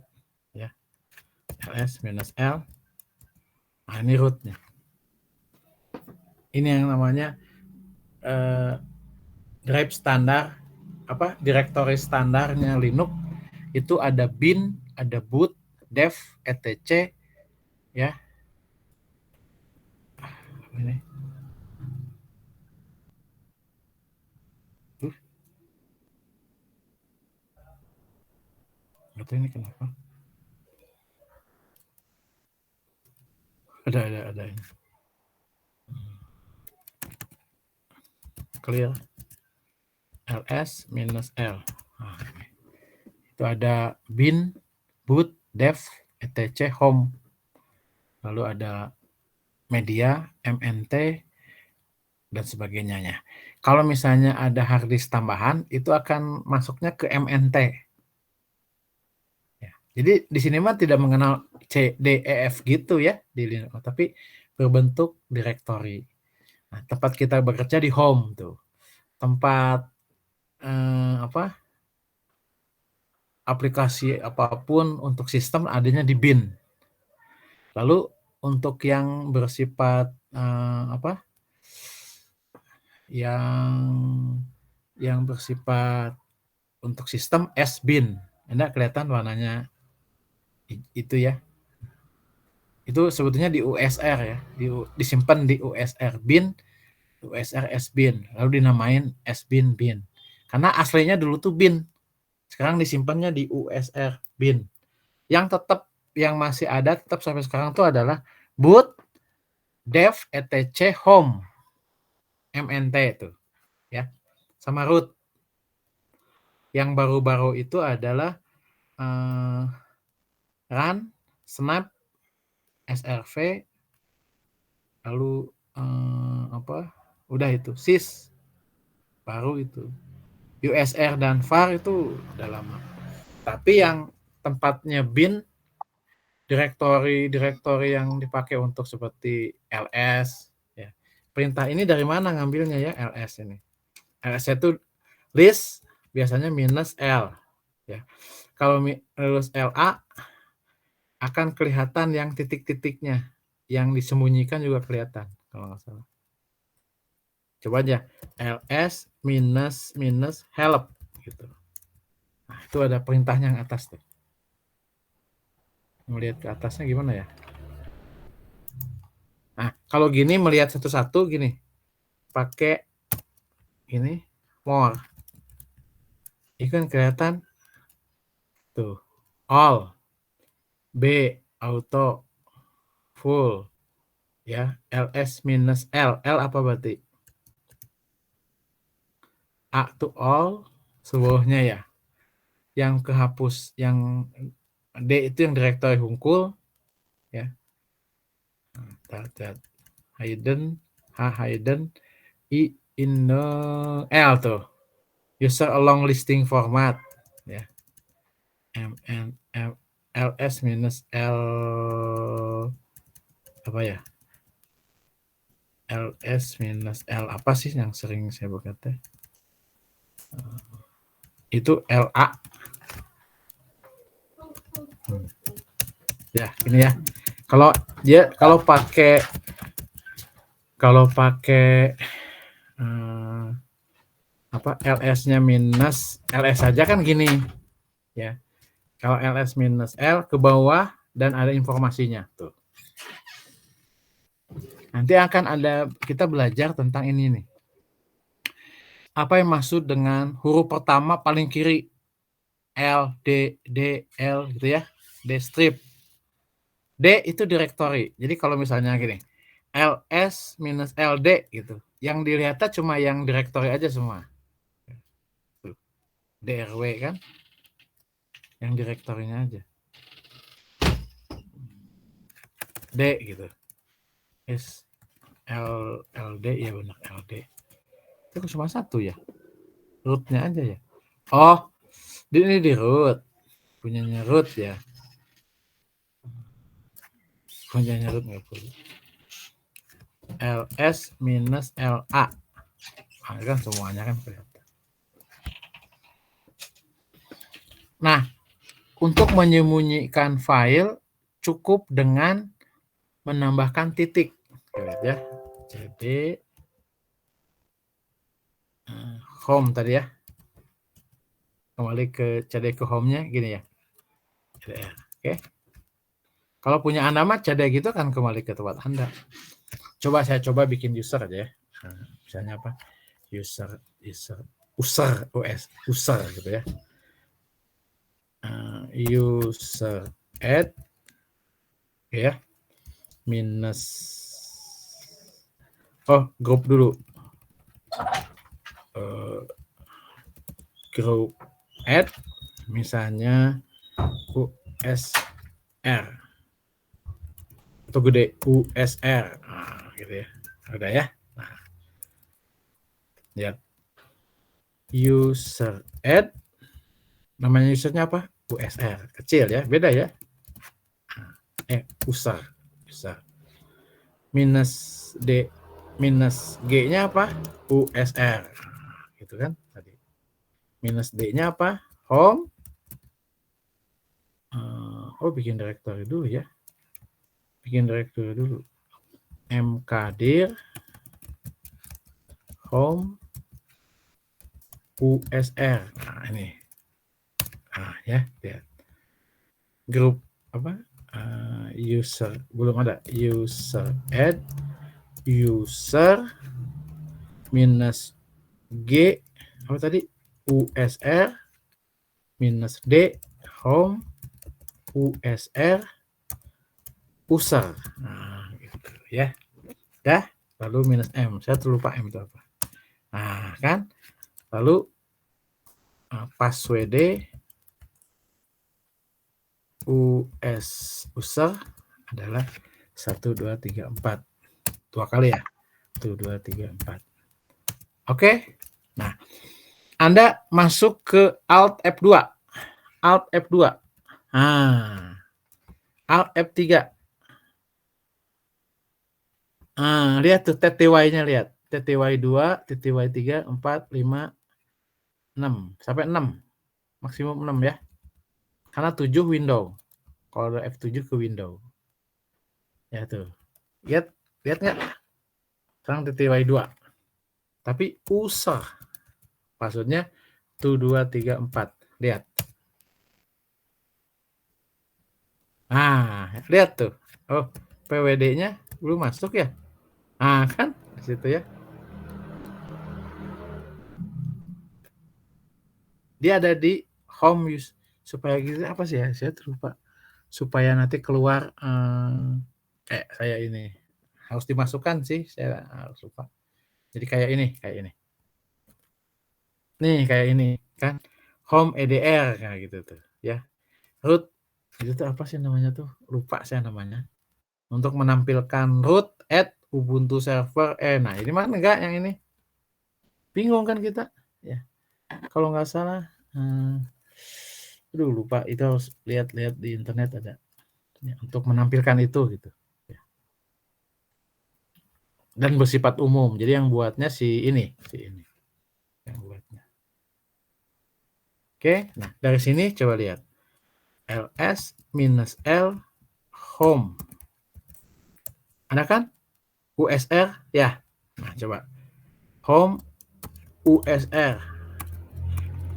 ya. ls minus l. Nah, ini rootnya. Ini yang namanya drive standar, directory standarnya Linux itu ada bin, ada boot, dev, etc ya. Ini. Atau ini kenapa? Ada ini. Clear. ls minus l. Nah, ini. Itu ada bin, boot, dev, etc home. Lalu ada media, mnt dan sebagainya. Kalau misalnya ada harddisk tambahan, itu akan masuknya ke mnt. Ya. Jadi di sini mah tidak mengenal C, D, E, F gitu ya di Linux, tapi berbentuk directory. Nah, tempat kita bekerja di home tuh, tempat aplikasi apapun untuk sistem adanya di bin. Lalu untuk yang bersifat yang bersifat untuk sistem sbin. Anda kelihatan warnanya itu ya. Itu sebetulnya di USR ya, disimpan di USR bin, USR sbin, lalu dinamain sbin bin. Karena aslinya dulu tuh bin, sekarang disimpannya di USR bin. Yang tetap yang masih ada tetap sampai sekarang tuh adalah boot, dev, etc home, mnt itu ya, sama root. Yang baru-baru itu adalah run, snap, srv, lalu udah itu sys, baru itu usr dan var itu udah lama. Tapi yang tempatnya bin, direktori yang dipakai untuk seperti ls ya. Perintah ini dari mana ngambilnya ya? ls ini, ls itu list biasanya minus l ya. Kalau minus la akan kelihatan yang titik-titiknya, yang disembunyikan juga kelihatan kalau nggak salah. Coba aja ls minus help gitu. Nah, itu ada perintahnya yang atas tuh. Melihat ke atasnya gimana ya? Nah, kalau gini melihat satu-satu gini, pakai ini more. Ini kan kelihatan tuh, all, B, auto, full, ya, ls minus L apa berarti? A to all, seluruhnya ya. Yang kehapus, yang D itu yang direktori hungkul, ya. Hidden, hidden, I in L tuh. User along listing format, ya. ls minus L apa ya? ls minus L apa sih yang sering saya berkata? Itu LA. Ya, ini ya. Kalau pakai apa ls-nya minus ls saja kan gini, ya. Kalau ls minus L ke bawah dan ada informasinya tuh. Nanti akan ada, kita belajar tentang ini nih. Apa yang maksud dengan huruf pertama paling kiri? L, D, D, L gitu ya. D strip. D itu directory. Jadi kalau misalnya gini, ls minus LD gitu. Yang dilihatnya cuma yang directory aja semua. DRW kan. Yang directory-nya aja. D gitu. S LD ya benar LD. Itu cuma satu ya. Root-nya aja ya. Oh, ini di root. Punyanya root ya. Punyanya root nggak perlu. ls minus LA. Nah, kan semuanya kan kelihatan. Nah, untuk menyembunyikan file cukup dengan menambahkan titik. Lihat ya. Jadi home tadi ya. Kembali ke CD ke home-nya gini ya. CDR. Oke. Kalau punya Anda mah CD gitu kan kembali ke tempat Anda. Saya coba bikin user aja ya. Nah, misalnya apa? User gitu ya. User add ya. Minus grup dulu. Group add misalnya USR atau gede USR, gitu ya, udah ya. Nah, lihat user add, namanya usernya apa? USR kecil ya, beda ya. User minus D minus G-nya apa? USR, gitu kan tadi. Minus D-nya apa? Home. Bikin directory dulu ya. Bikin directory dulu. mkdir home USR. Nah, ini. Ya, lihat. Grup apa? User belum ada. User add user minus G apa tadi? USR minus D home USR user. Nah, gitu ya. Dah, lalu minus M. Saya terlupa M itu apa. Nah, kan? Lalu password user adalah 1 2 3 4. Dua kali ya. 1 2 3 4. Oke. Nah, Anda masuk ke Alt F2. Alt F2. Alt F3. Lihat tuh TTY-nya, lihat. TTY 2, TTY 3, 4, 5, 6. Sampai 6. Maksimum 6 ya. Karena 7 window. Kalau ada F7 ke window. Ya tuh. Lihat nggak? Sekarang TTY 2. Tapi user. Maksudnya 1 2 3 4. Lihat. Lihat tuh. PWD-nya belum masuk ya. Kan di situ ya. dia ada di home use supaya gitu apa sih ya? Saya lupa. Supaya nanti keluar kayak saya ini harus dimasukkan sih, saya harus lupa. Jadi kayak ini. Nih kayak ini kan home EDR kayak gitu tuh ya. Root itu tuh apa sih namanya tuh? Lupa saya namanya. Untuk menampilkan root at Ubuntu server. Nah ini mana enggak yang ini? Bingung kan kita? Ya. Kalau nggak salah, aduh lupa. Itu harus lihat-lihat di internet ada. Ya, untuk menampilkan itu gitu. Ya. Dan bersifat umum. Jadi yang buatnya si ini yang buatnya. Oke, nah dari sini coba lihat. ls-l home. Ada kan? USR ya. Nah, coba. Home USR.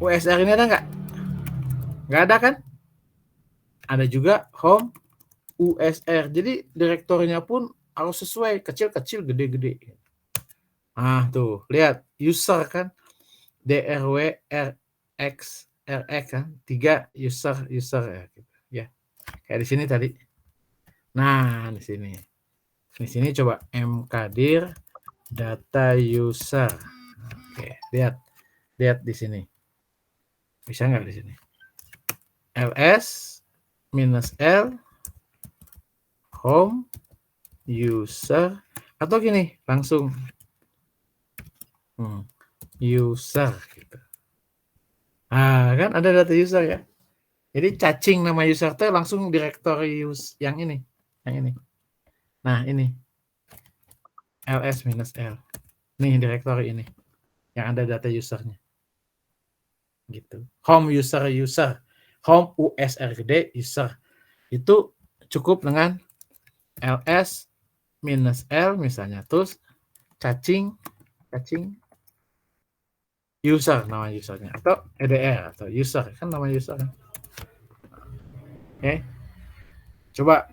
USR ini ada nggak? Nggak ada kan? Ada juga home USR. Jadi direktorinya pun harus sesuai. Kecil-kecil, gede-gede. Nah, tuh. Lihat. User kan. DRW RX kan. 3 user ya. Gitu. Ya. Kayak di sini tadi. Nah, di sini. Di sini coba mkdir data user. Oke, lihat di sini. Bisa nggak di sini? ls-l home user atau gini langsung user gitu. Kan ada data user ya. Jadi cacing nama user itu langsung directory yang ini. Nah, ini ls-l. Nih directory ini yang ada data usernya. Gitu. Home user, home USR gede user. Itu cukup dengan ls-l misalnya, terus cacing user nama usernya atau EDR atau user kan nama user. Oke. Coba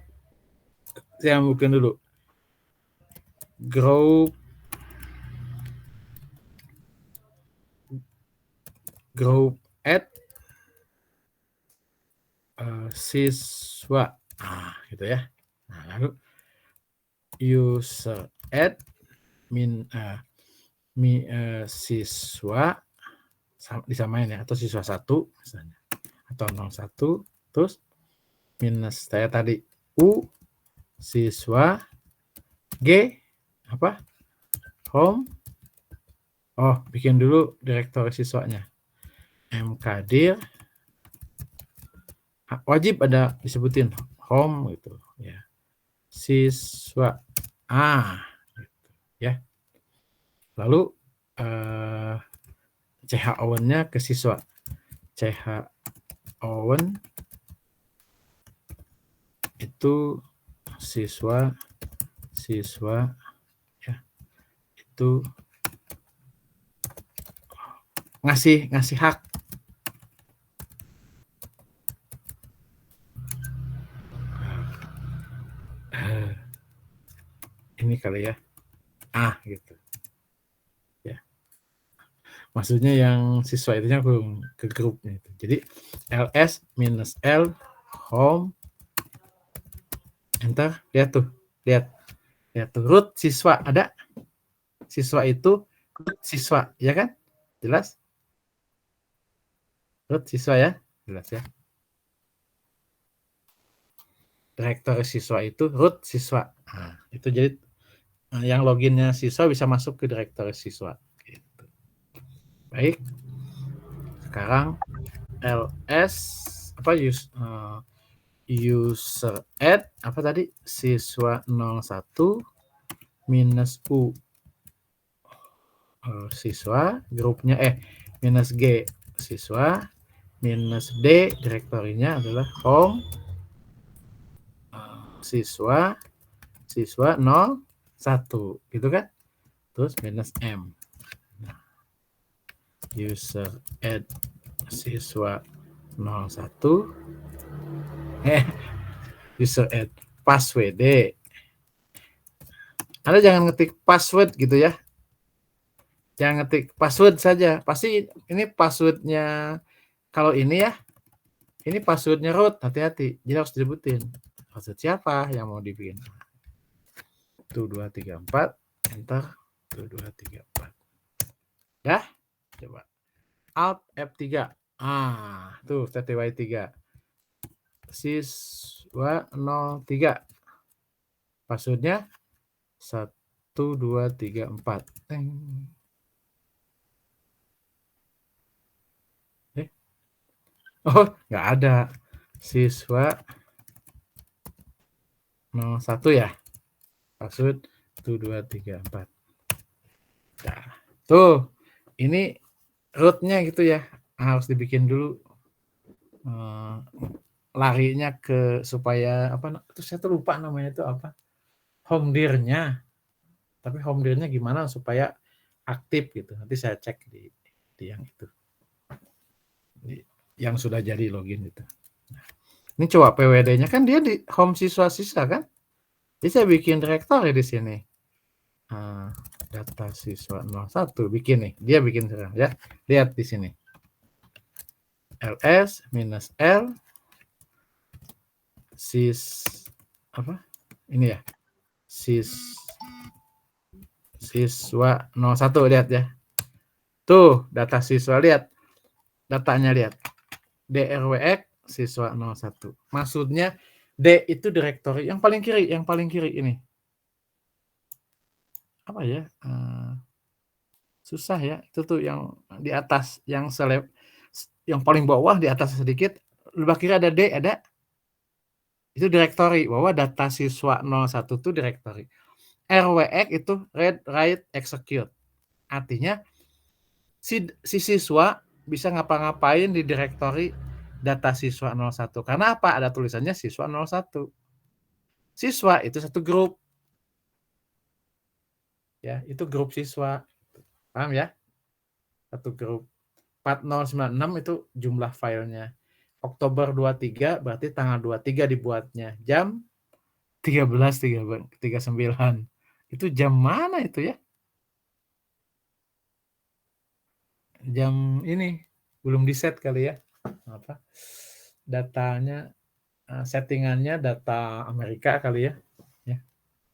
saya bukan dulu. Group add siswa. Gitu ya. Nah, lalu user add siswa disamain ya, atau siswa 1 misalnya atau 01 terus minus saya tadi U siswa G apa home bikin dulu direktori siswanya mkdir wajib ada disebutin home gitu ya siswa gitu, ya lalu CHON-nya ke siswa CHON itu siswa ya itu ngasih hak ini kali ya gitu ya maksudnya yang siswa itunya ke grupnya itu jadi ls-l home enter lihat tuh root siswa ada siswa itu root siswa ya kan jelas root siswa ya jelas ya direktori siswa itu root siswa itu jadi yang loginnya siswa bisa masuk ke direktori siswa gitu. Baik sekarang ls apa user add apa tadi siswa 01 minus U siswa grupnya minus G siswa minus D direktorinya adalah home siswa 01 gitu kan terus minus M user add siswa 01 user add password Anda jangan ngetik password gitu ya jangan ngetik password saja pasti ini passwordnya kalau ini ya, ini passwordnya root, hati-hati. Jadi harus disebutin. Password siapa yang mau dibikin? 1234, enter 1234. Ya, coba. Alt F3. Tuh TTY3. Siswa 03. Passwordnya 1234. Oh, nggak ada. Siswa 01 ya. Password 1234. Nah, tuh. Ini rootnya gitu ya. Harus dibikin dulu. Larinya ke supaya apa? Terus saya tuh lupa namanya itu apa? Home dir-nya. Tapi home dir-nya gimana supaya aktif gitu. Nanti saya cek di yang itu. Yang sudah jadi login itu. Nah, ini coba PWD-nya kan dia di home siswa-siswa kan? Jadi saya bikin directory di sini. Data siswa 01 bikin nih. Dia bikin sekarang ya. Lihat di sini. ls -l apa? Ini ya. Siswa 01 lihat ya. Tuh, data siswa lihat. Datanya lihat. DRWX siswa 01. Maksudnya D itu directory yang paling kiri ini. Apa ya? Susah ya. Itu tuh yang di atas yang yang paling bawah di atas sedikit, lebih kiri ada D, ada. Itu directory bahwa data siswa 01 itu directory. RWX itu read, write, execute. Artinya si siswa bisa ngapa-ngapain di directory data siswa 01. Karena apa? Ada tulisannya siswa 01. Siswa itu satu grup. Ya, itu grup siswa. Paham ya? Satu grup. 4096 itu jumlah filenya. Oktober 23 berarti tanggal 23 dibuatnya. Jam 13.39. Itu jam mana itu ya? Jam ini belum di set kali ya. Apa? Datanya settingannya data Amerika kali ya.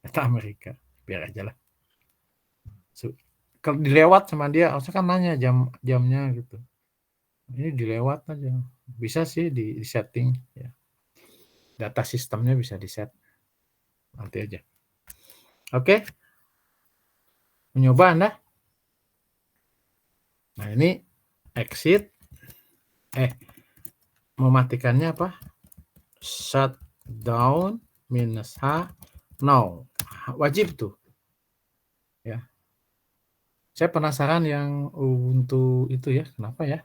Data Amerika. Biar aja lah. Kalau dilewat sama dia, harusnya kan nanya jamnya gitu. Ini dilewat aja. Bisa sih di setting ya. Data sistemnya bisa di set. Nanti aja. Oke. Mencoba Anda. Nah, ini exit. Mematikannya apa? Shutdown -H no. Wajib tuh. Ya. Saya penasaran yang Ubuntu itu ya, kenapa ya?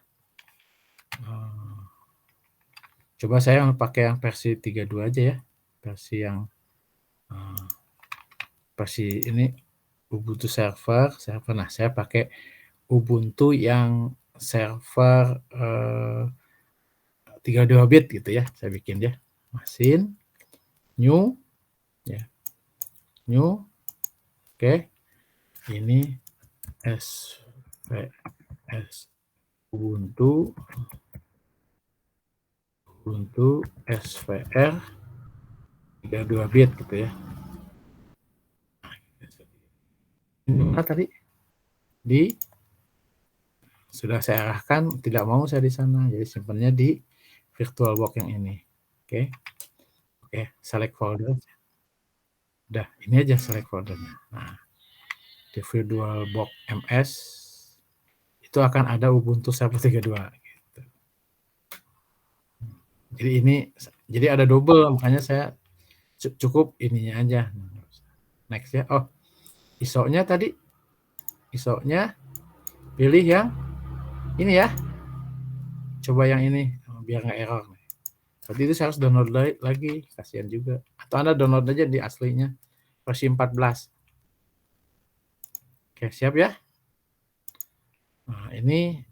Coba saya pakai yang versi 32 aja ya. Versi yang versi ini Ubuntu server. Nah, saya pakai Ubuntu yang server 32 bit gitu ya. Saya bikin ya. Mesin new ya. New. Oke. Ini SVS Ubuntu SVR 32 bit gitu ya. Tadi sudah saya arahkan, tidak mau saya di sana, jadi simpannya di VirtualBox yang ini. Oke, select folder. Udah, ini aja select foldernya. Nah, di VirtualBox MS itu akan ada Ubuntu Server 32. Gitu. Jadi ada double, makanya saya cukup ininya aja. Next ya. Oh, ISO-nya tadi. ISO-nya pilih yang ini ya. Coba yang ini biar nggak error. Berarti itu saya harus download lagi. Kasihan juga. Atau Anda download aja di aslinya. Versi 14. Oke, siap ya. Nah, ini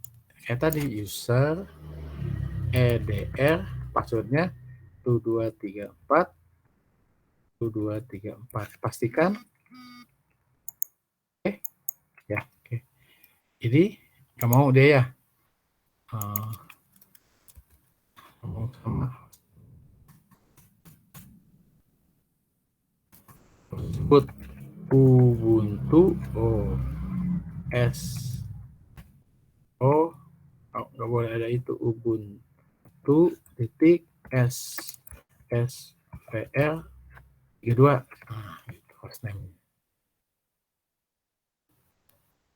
kayak tadi user EDR passwordnya 2234 pastikan. Oke. Ya, oke. Ini nggak mau dia ya. sama. Sebut Ubuntu OS nggak boleh ada itu, Ubuntu titik SSPL 32. Itu hostname.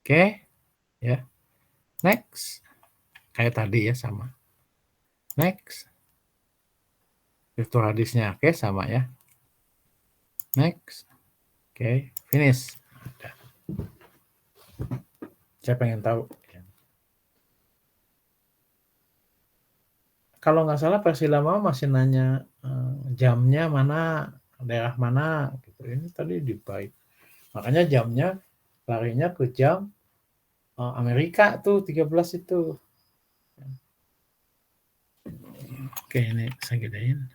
Oke, ya. Next. Kayak tadi ya, sama. Next. Virtual harddisknya oke, sama ya. Next. Oke, finish. Udah. Saya pengen tahu. Kalau nggak salah versi lama masih nanya jamnya mana, daerah mana gitu. Ini tadi di byte. Makanya jamnya larinya ke jam Amerika tuh 13 itu. Oke, ini saya gedein.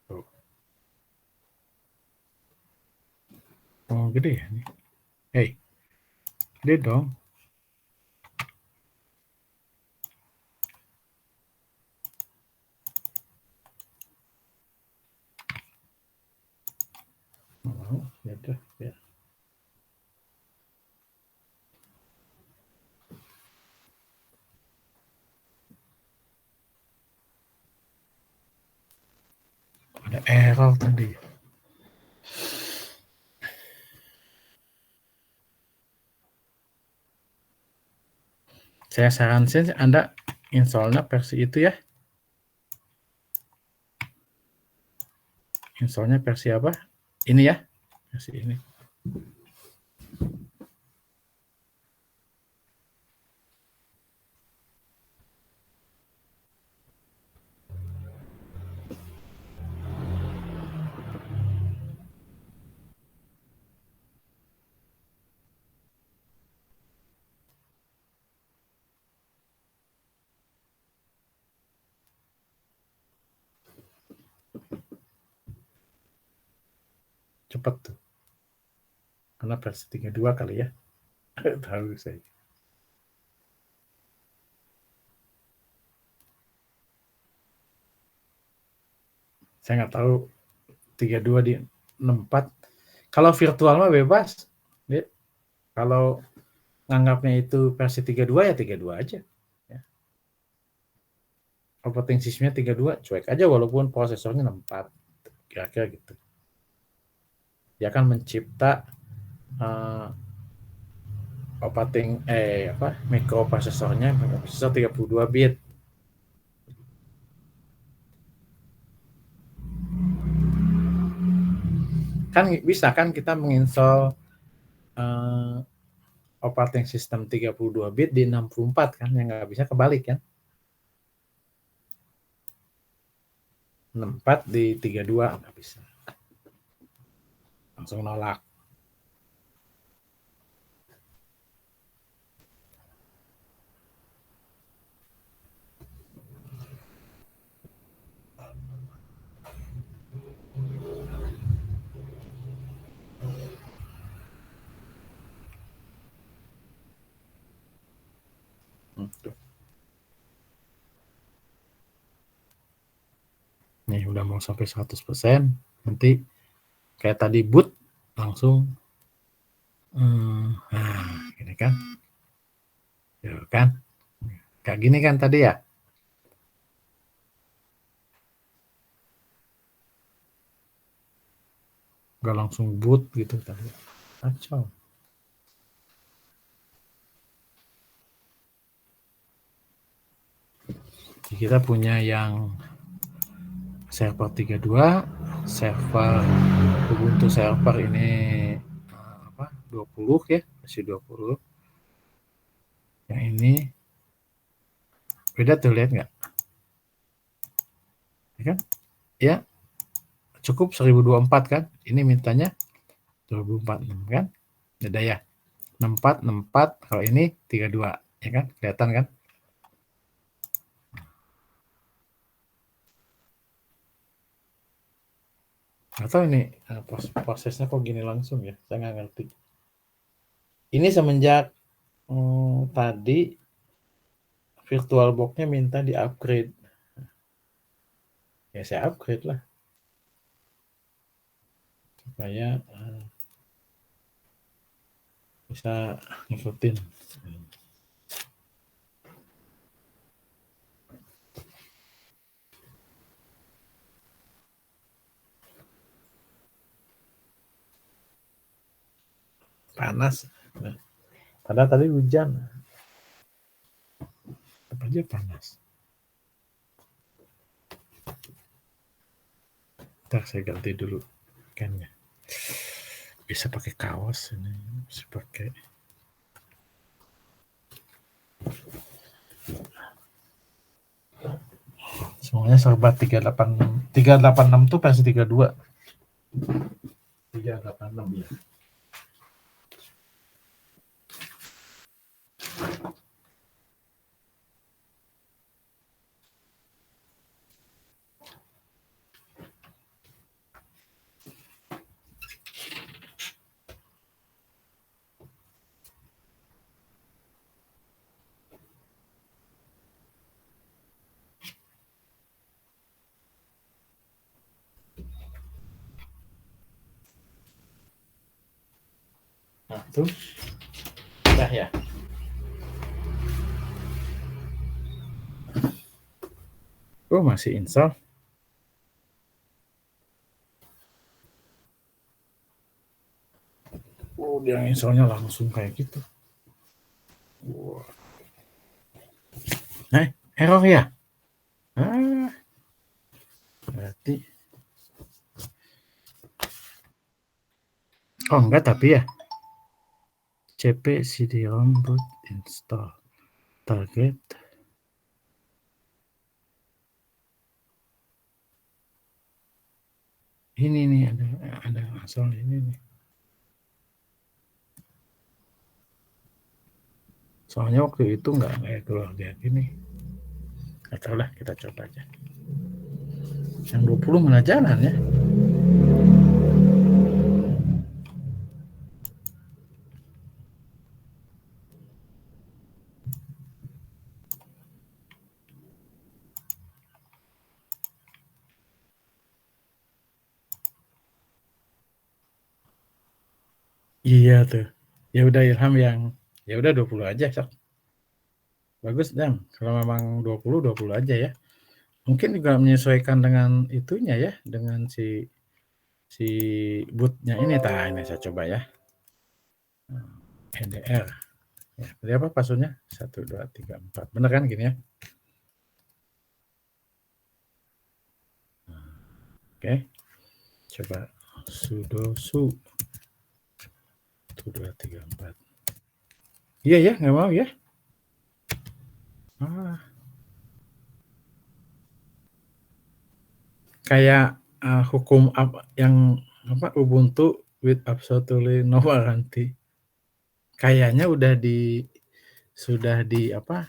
Tuh. Oh, gede ya ini. Hey, gede dong. Oh, ya udah, ya. Ada error tadi. Saya sarankan Anda installnya versi itu ya. Installnya versi apa? Ini ya, versi ini. Cepat tuh. Karena versi 32 kali ya. Tahu saya. Saya nggak tahu 32 di 64. Kalau virtual mah bebas. Ya. Kalau nganggapnya itu versi 32 ya 32 aja. Ya. Operating systemnya 32, cuek aja walaupun prosesornya 64. Kira-kira gitu. Dia akan mencipta mikroprosesornya mikroprosesor 32 bit. Kan bisa kan kita menginstall operating system 32 bit di 64 kan, yang nggak bisa kebalik kan. 64 di 32 nggak bisa. Langsung nolak. Tuh. Nih udah mau sampai 100%. Nanti kayak tadi boot langsung gini kan. Ya kan? Kayak gini kan tadi ya. Nggak langsung boot gitu tadi. Kacau. Kita punya yang server 32, server Ubuntu server ini 20 ya, masih 20. Yang ini beda tuh, lihat nggak? Ya kan? Ya, cukup 1024 kan? Ini mintanya 2046 kan? Beda ya. 64, 64, kalau ini 32, ya kan? Kelihatan kan? Atau ini prosesnya kok gini langsung ya? Saya nggak ngerti. Ini semenjak tadi VirtualBox-nya minta di-upgrade. Ya saya upgrade lah. Supaya bisa ngikutin. Panas. Padahal tadi hujan. Tetap aja panas. Ntar saya ganti dulu ikannya. Bisa pakai kaos ini. Bisa pakai. Semuanya serba 386 tuh versi 32. 386 ya. Nah, tuh. Udah ya. Oh, masih install. Oh, dia installnya langsung kayak gitu. Wow. Error ya? Berarti. Oh, enggak tapi ya. cp cd-rom boot install. Target. Ini nih ada asal ini nih. Soalnya waktu itu nggak kayak keluar kayak gini. Nggak tahu lah, kita coba aja. Yang 20 mana jalan ya? Iya tuh. Ya udah Ilham yang ya udah 20 aja, sok. Bagus, Dam. Kalau memang 20 aja ya. Mungkin juga menyesuaikan dengan itunya ya, dengan si bootnya ini. Ini saya coba ya. NDR. Ya, tadi apa passwordnya? 1 2 3 4. Bener kan gini ya? Oke. Coba sudo su 1 2 3 4. Iya ya, nggak mau ya. Kayak hukum apa yang apa Ubuntu with absolutely no warranty. Kayaknya sudah di apa?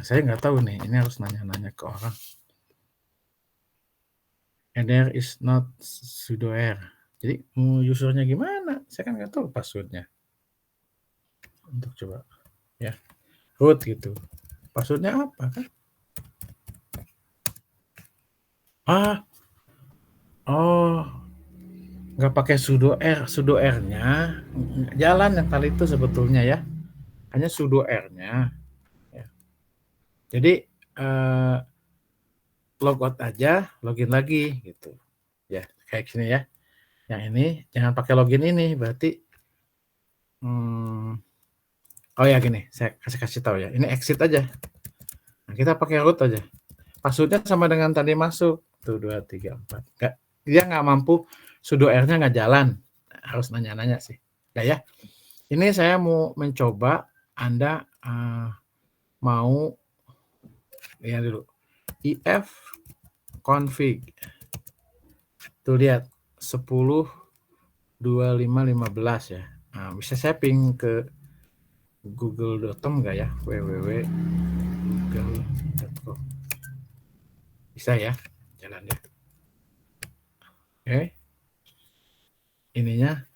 Saya nggak tahu nih. Ini harus nanya-nanya ke orang. And there is not sudo r. Jadi usernya gimana? Saya kan nggak tahu passwordnya. Untuk coba ya root gitu. Passwordnya apa kan? Nggak pakai sudo r-nya jalan yang kali itu sebetulnya ya. Hanya sudo r-nya. Ya. Jadi logout aja, login lagi gitu. Ya, kayak gini ya. Yang ini jangan pakai login ini, berarti oh ya gini, saya kasih tahu ya. Ini exit aja. Nah, kita pakai root aja. Passwordnya sama dengan tadi masuk. Tuh 2 3 4. Enggak, dia nggak mampu, sudo r-nya nggak jalan. Harus nanya-nanya sih. Ya. Ini saya mau mencoba Anda mau lihat dulu. if config. Tuh lihat 10 25 15 ya. Nah, bisa saya ping ke google.com enggak ya? www.google.com. Bisa ya? Jalan ya. Oke. Ininya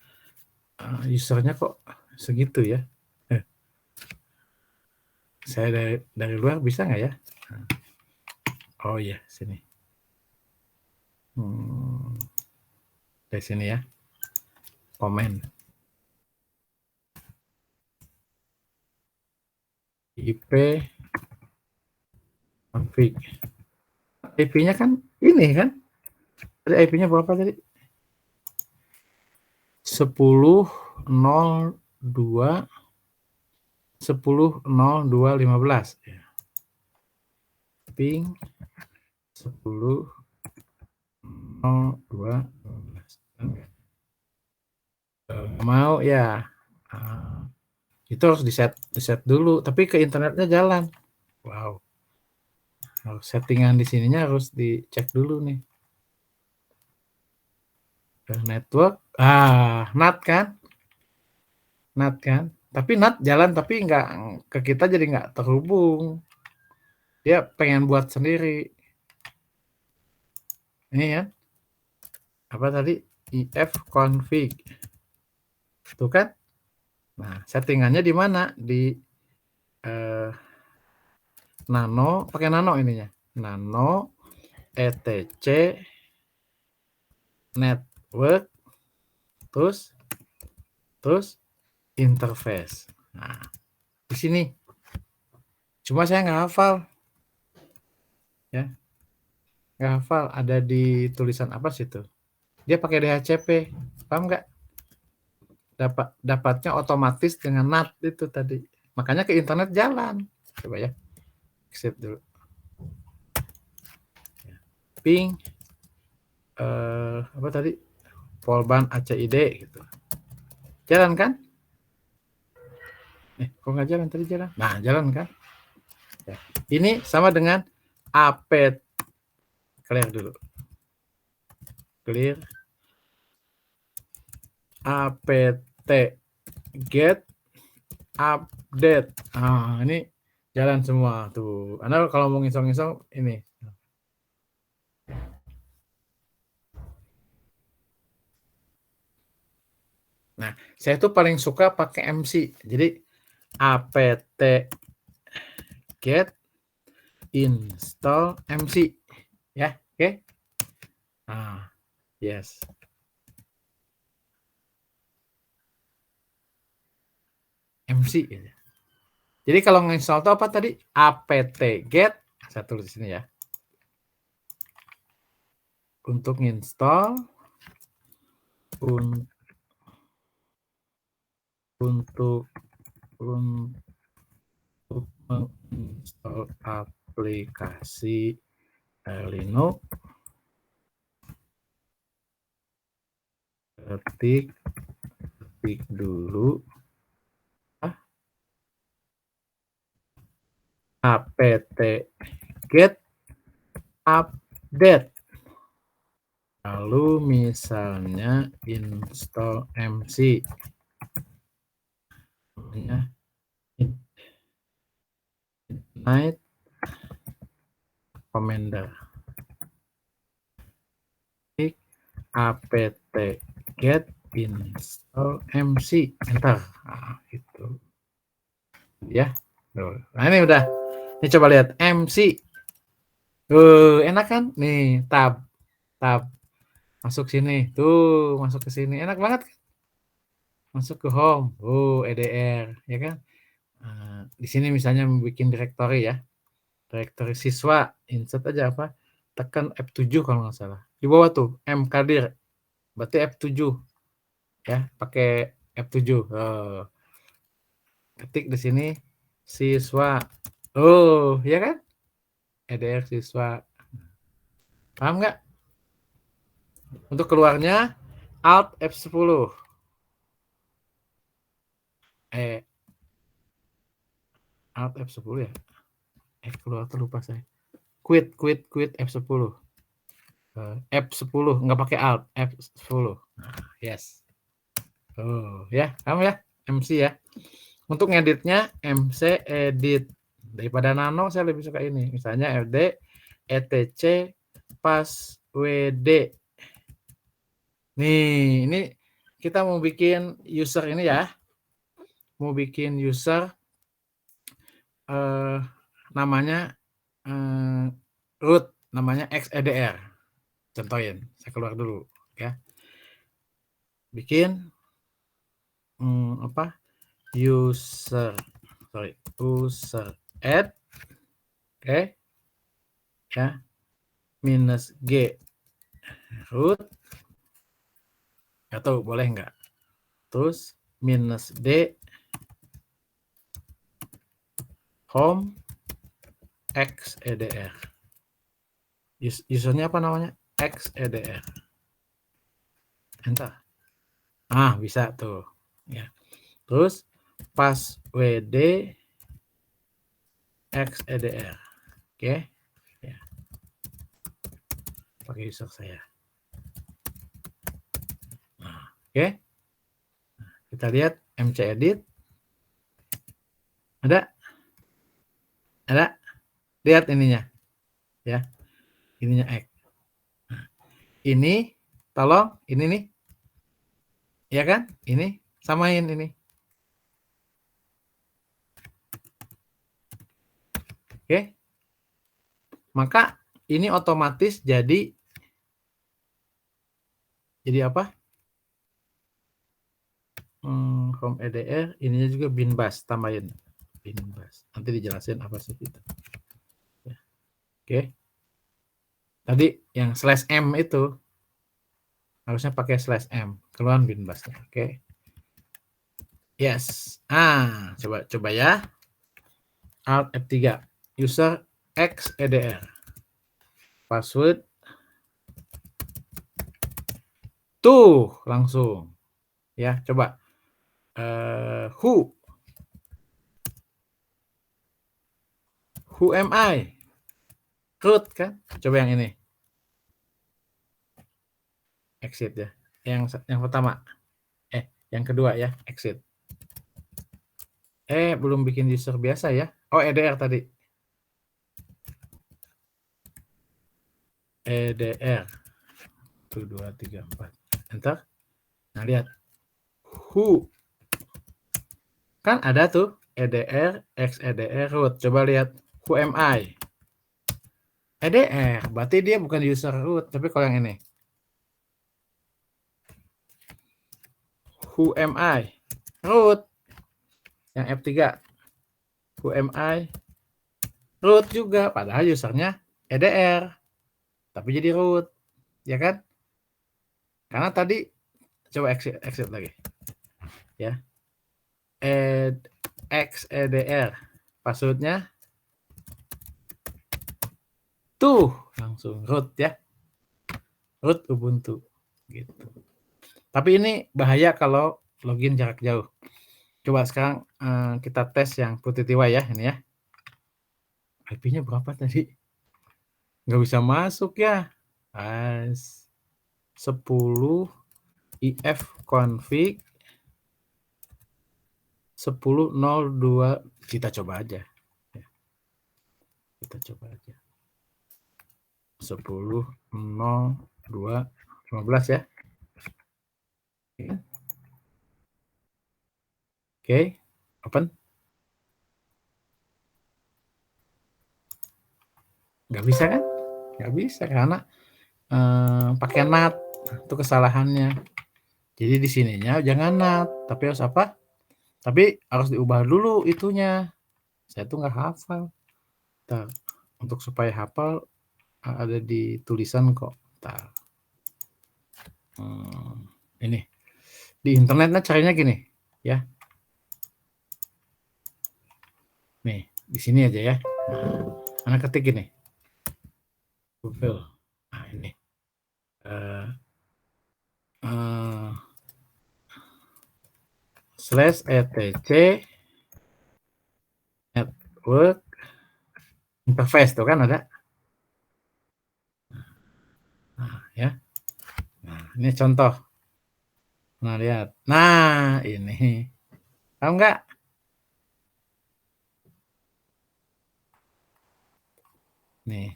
usernya kok segitu ya. Saya dari luar bisa nggak ya? Oh iya, sini. Dari sini ya. Komen. IP config. IP-nya kan ini kan? Tadi IP-nya berapa tadi? 10.02 10.02.15 ya. Ping 10.02.15. Mau ya. Itu harus di set dulu, tapi ke internetnya jalan. Wow. Harus settingan di sininya harus dicek dulu nih. Network, NAT kan? NAT kan? Tapi NAT jalan tapi nggak ke kita, jadi nggak terhubung. Dia pengen buat sendiri. Ini ya. Apa tadi? IF config. Tuh kan? Nah, settingannya di mana? Di nano, pakai nano ininya. Nano etc network terus interface. Nah, di sini. Cuma saya nggak hafal. Ya. Nggak hafal, ada di tulisan apa sih itu? Dia pakai DHCP. Paham nggak? Dapatnya otomatis dengan NAT itu tadi. Makanya ke internet jalan. Coba ya. Exit dulu. Ping apa tadi? Polban ACID gitu. Jalan kan? Kok nggak jalan tadi jalan? Nah, jalan kan? Ya. Ini sama dengan apt. Clear dulu. Clear. apt get update. Ini jalan semua tuh. Anda kalau mau ngisong-ngisong ini. Nah, saya tuh paling suka pakai MC. Jadi apt get install MC. Ya, oke? Yes. MC gitu. Jadi kalau nginstall itu apa tadi? apt get, saya tulis di sini ya. Untuk nginstall untuk menginstall aplikasi Linux, ketik dulu apt get update, lalu misalnya install MC, Ignite Commander, klik apt get install MC, enter. Itu ya. Nah, ini udah. Ini coba lihat MC. Enak kan? Nih, tab. Masuk sini. Tuh, masuk ke sini. Enak banget kan? Masuk ke home. EDR, ya kan? Nah, di sini misalnya bikin directory ya. Directory siswa, insert aja apa? Tekan F7 kalau nggak salah. Di bawah tuh mkdir. Berarti F7. Ya, pakai F7. Ketik di sini siswa. Ya kan? EDR siswa. Paham nggak? Untuk keluarnya Alt F10. Alt F10 ya. Keluar tuh lupa saya. Quit F10. F10 nggak pakai Alt, F10. Yes. Ya, kamu ya, MC ya. Untuk ngeditnya MC edit. Daripada nano saya lebih suka ini. Misalnya FD etc pas WD. Nih, ini kita mau bikin user ini ya. mau bikin user namanya root, namanya xedr. Contohin, saya keluar dulu ya. Bikin user add, oke, ya, minus g root, atau boleh nggak? Terus minus d home xedr. Usernya apa namanya? xedr. Enter. Bisa tuh ya. Terus pas wd xedr. Oke. Ya. Pakai user saya. Oke. Kita lihat mcedit. Ada? Lihat ininya. Ya. Ininya X. Ini tolong ini nih. Ya kan? Ini samain ini. Oke. Maka ini otomatis jadi apa? Home edr, ininya juga binbas, tambahin binbas. Nanti dijelasin apa sih itu. Ya. Oke. Tadi yang /m itu harusnya pakai /m, keluar binbasnya. Oke. Yes. Coba ya. Alt F3. User xedr. Password. Tuh, langsung. Ya, coba. Who am I? Root kan? Coba yang ini. Exit ya. Yang pertama. Yang kedua ya, exit. Belum bikin user biasa ya. EDR tadi. EDR. 1, 2, 3, 4. Enter. Nah, lihat. Who. Kan ada tuh EDR, xedr, root. Coba lihat. Who am I? EDR. Berarti dia bukan user root. Tapi kalau yang ini. Who am I? Root. Yang F3. Who am I? Root juga. Padahal usernya EDR. Tapi jadi root. Ya kan? Karena tadi coba exit lagi. Ya. xedr. Passwordnya tuh langsung root ya. Root Ubuntu gitu. Tapi ini bahaya kalau login jarak jauh. Coba sekarang kita tes yang PutitiY ya, ini ya. IP-nya berapa tadi? Nggak bisa masuk ya. 10 if config 10.02. Kita coba aja. Kita coba aja. 10.02.15 ya. Oke, open. Nggak bisa kan? Nggak bisa karena pakai NAT itu kesalahannya. Jadi di sininya jangan NAT, tapi harus apa? Tapi harus diubah dulu itunya. Saya tuh nggak hafal. Ntar, untuk supaya hafal ada di tulisan kok. Ntar. Ini di internetnya caranya gini ya. Nih di sini aja ya. Anak ketik gini. Google. Nah ini. /etc network interface tuh kan ada. Nah ya. Nah ini contoh. Nah lihat. Nah ini. Tahu nggak? Nih.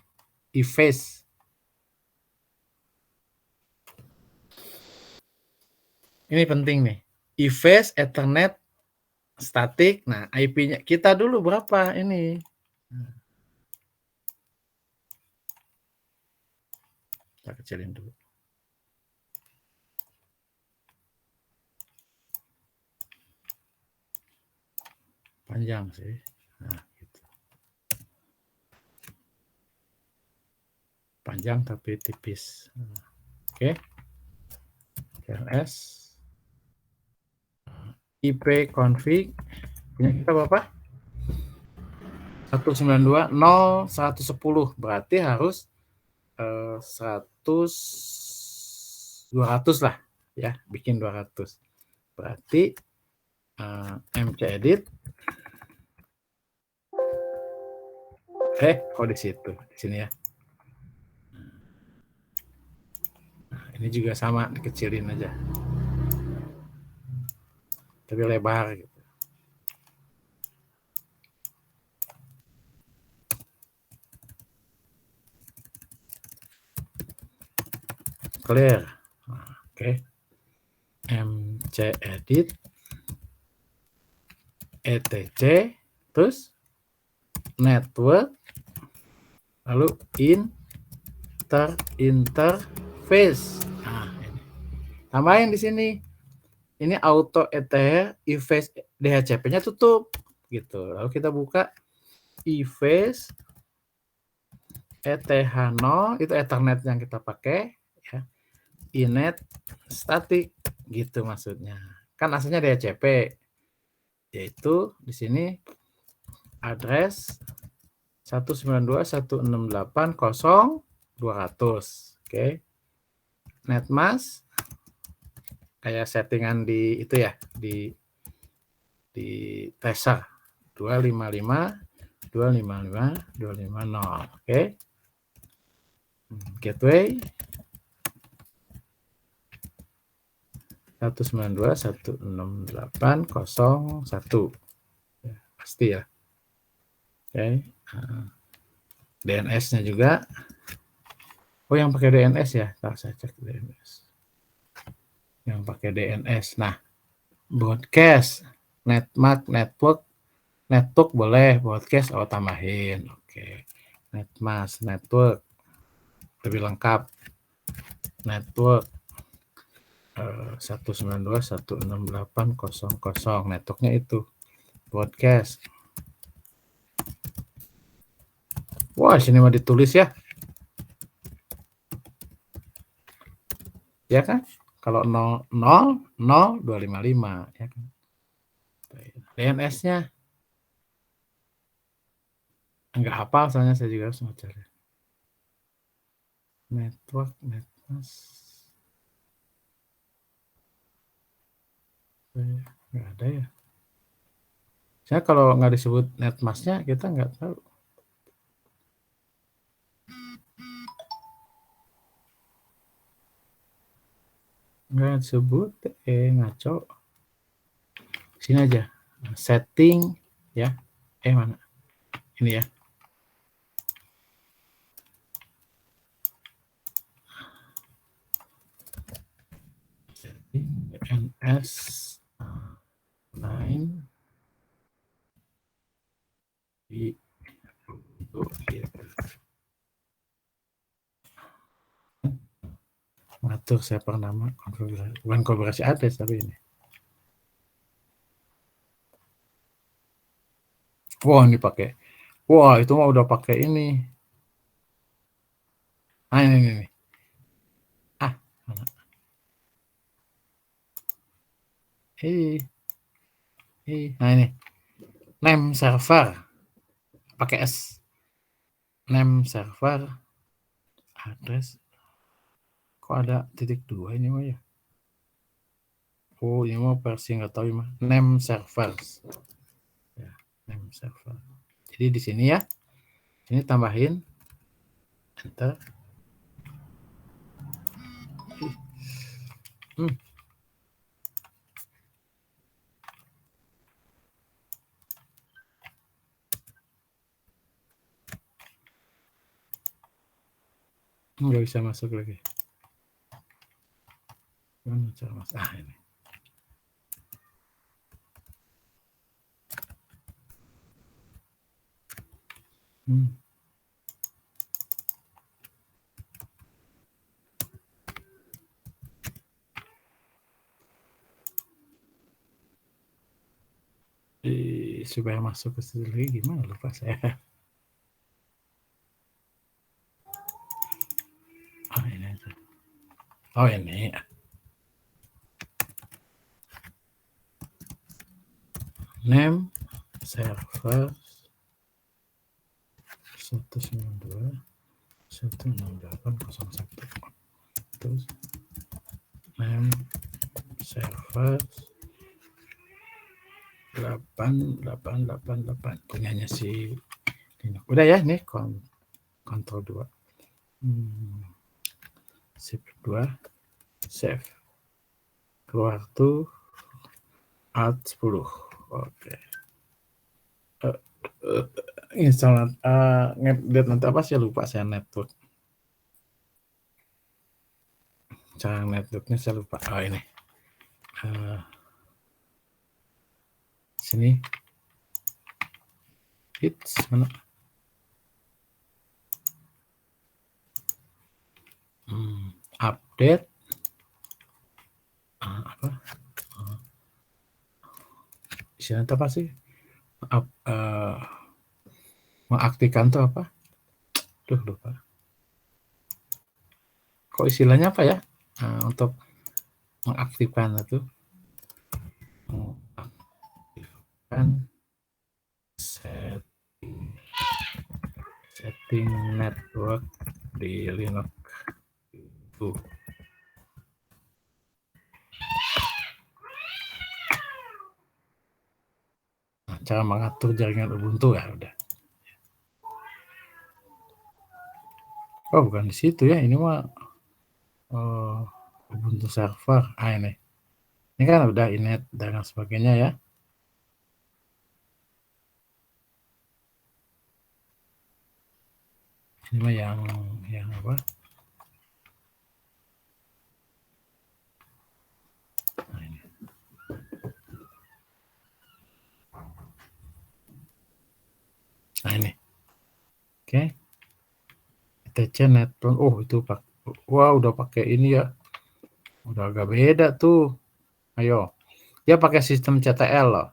Efface. Ini penting nih. Efface Ethernet statik. Nah, IP-nya kita dulu berapa ini? Kita kecilin dulu. Panjang sih. Nah, gitu. Panjang tapi tipis. Oke. TLS. IP config. Punya kita berapa? 192.0.110. Berarti harus 200 lah ya, bikin 200. Berarti mcedit kok di situ, di sini ya. Nah, ini juga sama, dikecilin aja. Tapi lebar gitu. Clear. Nah, oke. mcedit etc terus network lalu interface. Nah, ini. Tambahin di sini. Ini auto ether eface DHCP-nya tutup gitu. Lalu kita buka eface ETH0 itu Ethernet yang kita pakai ya. Inet static gitu maksudnya. Kan aslinya DHCP yaitu di sini address 192.168.0.200. Oke. Netmask kayak settingan di itu ya, di tracer 255.255.250. Oke. Gateway 192.168.0.1. Ya, pasti ya. Oke. DNS-nya juga. Oh, yang pakai DNS ya. Ntar saya cek DNS. Yang pakai DNS. Nah, broadcast, network boleh, broadcast tambahin. Oke. Netmask, network lebih lengkap. Network 192.168.0.0 networknya itu broadcast. Wah, sini mah ditulis ya. Ya kan? Kalau 0.0.0.255 ya kan. DNS-nya enggak hafal, soalnya saya juga harus mencari. Network, netmask. Enggak ada ya. Saya kalau nggak disebut netmasknya kita nggak tahu. Nggak disebut, ngaco. Sini aja. Setting ya. Mana? Ini ya. DNS 9 di mengatur server nama konfigurasi, bukan konfigurasi address tapi ini. Wah, ini pakai. Wah, itu mah udah pakai ini. Ah, ini. Ah, mana? Nah ini. Name server. Pakai S. Name server. Address. Kok ada .2 ini mah ya? Oh, ini mah versi nggak tahu mah. Name servers. Ya, name server. Jadi di sini ya. Ini tambahin enter. Nggak bisa masuk lagi. Ini. Supaya masuk ke situ lagi gimana, lupa saya. Oh ini. Oh ini. Name server 192.168.01. Terus name server 8888 punyanya si Dino. Udah ya, nih kontrol 2. Shift 2 save. Keluar tuh Alt 10. Oke. Install ngupdate nanti apa sih, lupa saya network. Cara networknya saya lupa. Oh ini. Sini. Hits mana? Update. Apa? Isinya apa sih? Mengaktifkan tuh apa? Duh, lupa. Kok istilahnya apa ya? Untuk mengaktifkan itu. Mengaktifkan setting network di Linux. Cara mengatur jaringan Ubuntu ya udah. Oh bukan di situ ya, ini mah Ubuntu server. Ini kan udah inet dan sebagainya ya. Ini mah yang apa? Nah, ini. Nah ini. Oke. TC network. Oh itu Pak. Wah udah pakai ini ya. Udah agak beda tuh. Ayo. Dia pakai sistem CTL loh.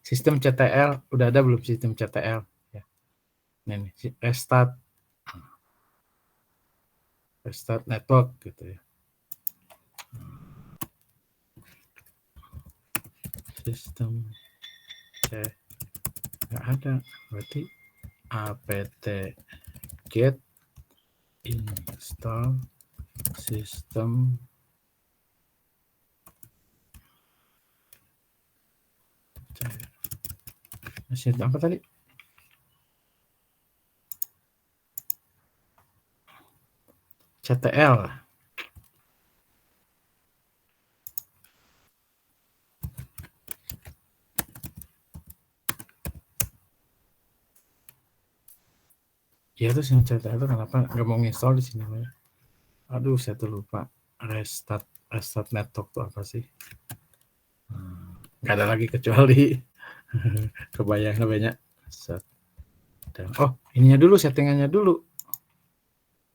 Sistem CTL udah ada belum sistem CTL? Ya. Ini restart network gitu ya. Sistem nggak ada, berarti apt get install sistem apa tadi? CTL. Ya terus yang CTL itu kenapa nggak mau install di sini? Aduh, saya tuh lupa. Restart network itu apa sih? Nggak ada lagi kecuali kebayang banyak. Oh, ininya dulu, settingannya dulu.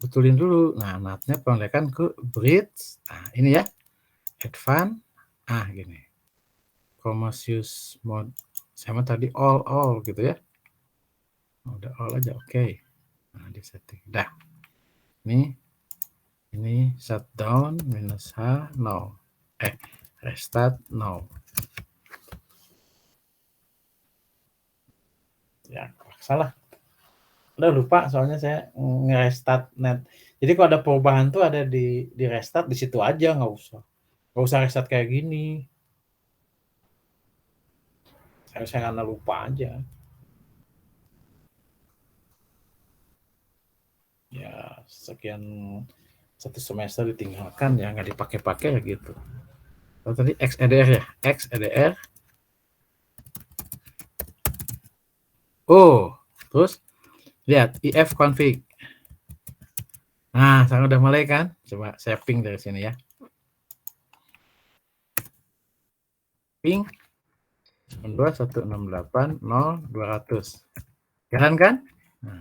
Betulin dulu. Nah, NAT-nya pengelekan ke bridge. Nah, ini ya. Advance. Gini. Commerce use mode. Sama tadi all gitu ya. Udah all aja, oke. Nah, di setting. Dah. Ini shutdown -H no. Restart no. Ya, salah. Udah lupa soalnya saya nge-restart net. Jadi kalau ada perubahan tuh ada di restart di situ aja, nggak usah restart kayak gini. Saya karena lupa aja. Ya sekian satu semester ditinggalkan ya nggak dipakai-pakai ya gitu. Kalau tadi XEDR ya, XEDR. Oh, terus lihat if config. Nah, sekarang udah mulai kan? Coba saya ping dari sini ya. Ping 92.168.0.200. Jalan kan? Nah,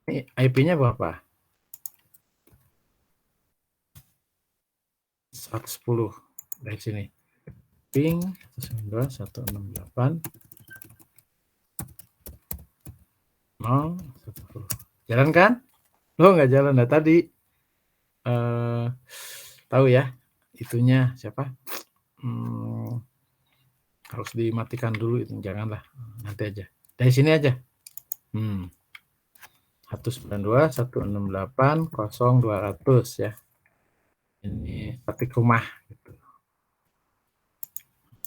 ini IP-nya berapa? 110 dari sini. Ping 192.168.0.110. Jalan kan? Lo nggak jalan. Nah tadi tahu ya itunya siapa? Harus dimatikan dulu itu, janganlah, nanti aja. Dari sini aja. 192.168.0.200 ya. Ini statik rumah gitu.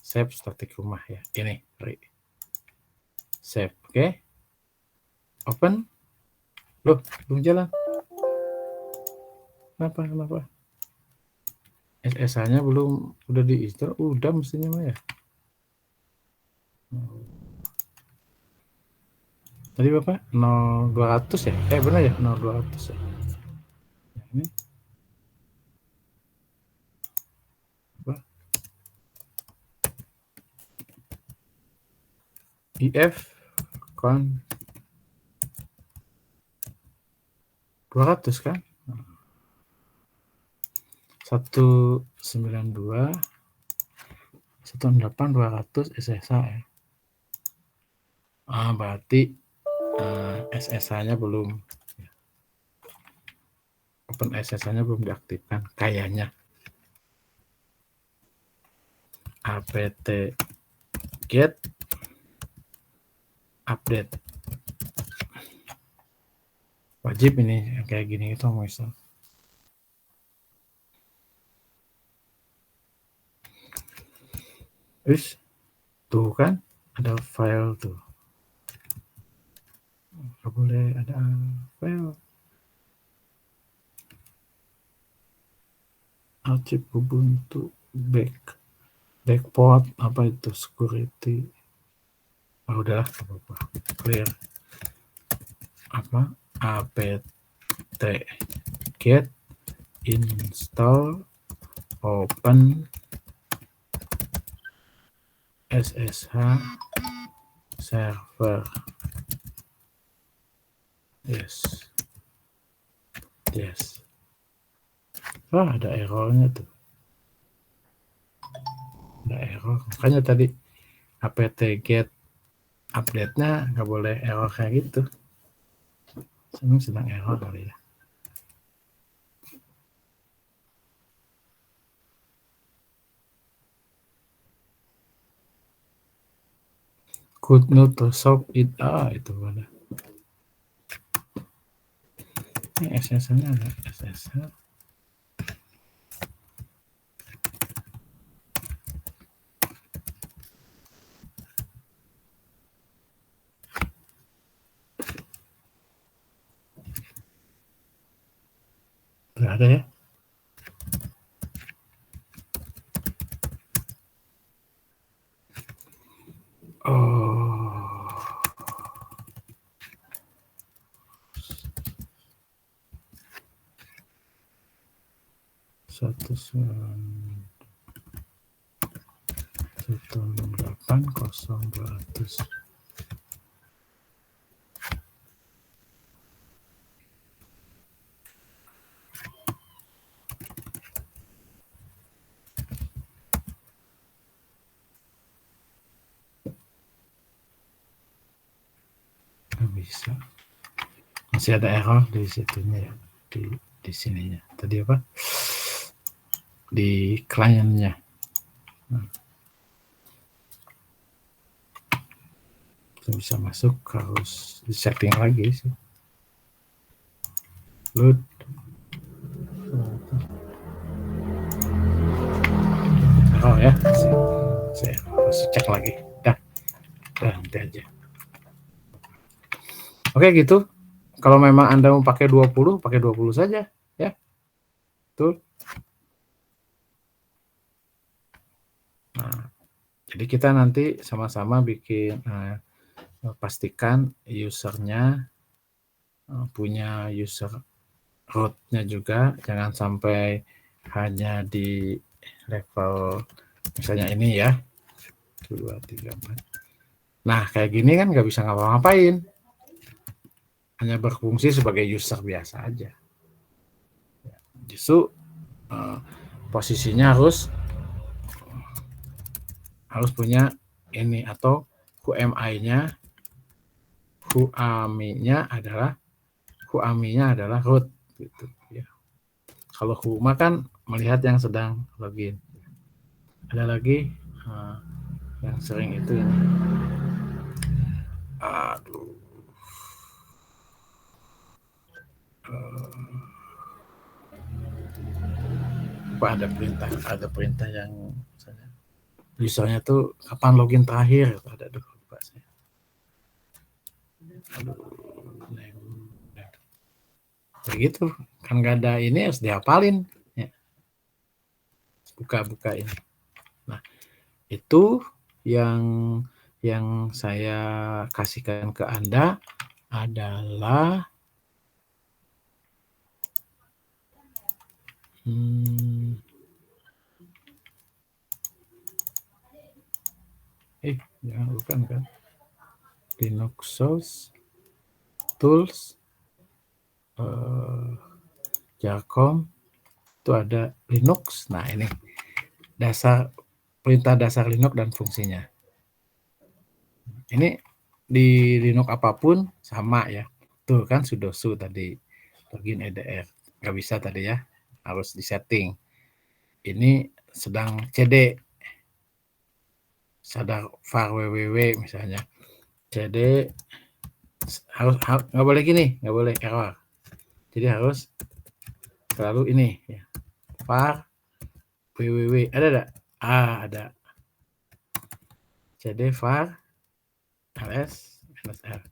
Save statik rumah ya. Ini save, oke. Open. Loh, belum jalan. Kenapa? SSH-nya belum, udah di-install, udah mestinya mah ya. Tadi Bapak 0200 ya? Benar ya 0200 ya. Ini apa? IF kon 200 kan? 192.168.200 SSH ya. Berarti SSH-nya belum, Open SSH-nya belum diaktifkan kayaknya. apt get update. Wajib ini yang kayak gini itu mau install. Terus tuh kan ada file tuh. Nggak boleh ada file. Archive Ubuntu backport apa itu security. Udahlah apa-apa. Clear. Apa? apt get install open SSH server. Yes. Ada errornya tuh. Ada error. Makanya tadi apt get update-nya nggak boleh error kayak gitu. Sedang error kali ya. Could not resolve it. Itu mana? Ini SSH-nya ada SSH. Nggak ada ya. Satu 168.0.200. Nggak bisa. Masih ada error di situnya ya. Di sininya. Tadi apa? Di kliennya. Bisa masuk, harus di setting lagi sih. Load. Ya, saya harus cek lagi. Dah nanti aja. Oke gitu. Kalau memang Anda mau pakai 20, pakai 20 saja ya. Tuh. Nah, jadi kita nanti sama-sama bikin pastikan usernya punya user root-nya juga, jangan sampai hanya di level misalnya ini ya 2, 3, 4. Nah kayak gini kan nggak bisa ngapa-ngapain hanya berfungsi sebagai user biasa aja. Justru posisinya harus punya ini, atau QAMI-nya adalah root gitu ya. Kalau QMA kan melihat yang sedang login. Ada lagi yang sering itu ini. Aduh. Ada perintah yang misalnya usernya tuh kapan login terakhir, ada lupa saya. Begitu kan, nggak ada ini, harus dihafalin ya. Buka ini. Nah, itu yang saya kasihkan ke Anda adalah jangan lupa kan, Linux source tools Jarcom itu ada Linux. Nah, ini perintah dasar Linux dan fungsinya. Ini di Linux apapun sama ya. Tuh kan sudosu tadi, login EDR. Nggak bisa tadi ya, harus disetting. Ini sedang CD, sadar var www misalnya. CD harus nggak boleh gini, nggak boleh error. Jadi harus selalu ini ya. Var www ada? Ada. CD var ls -r.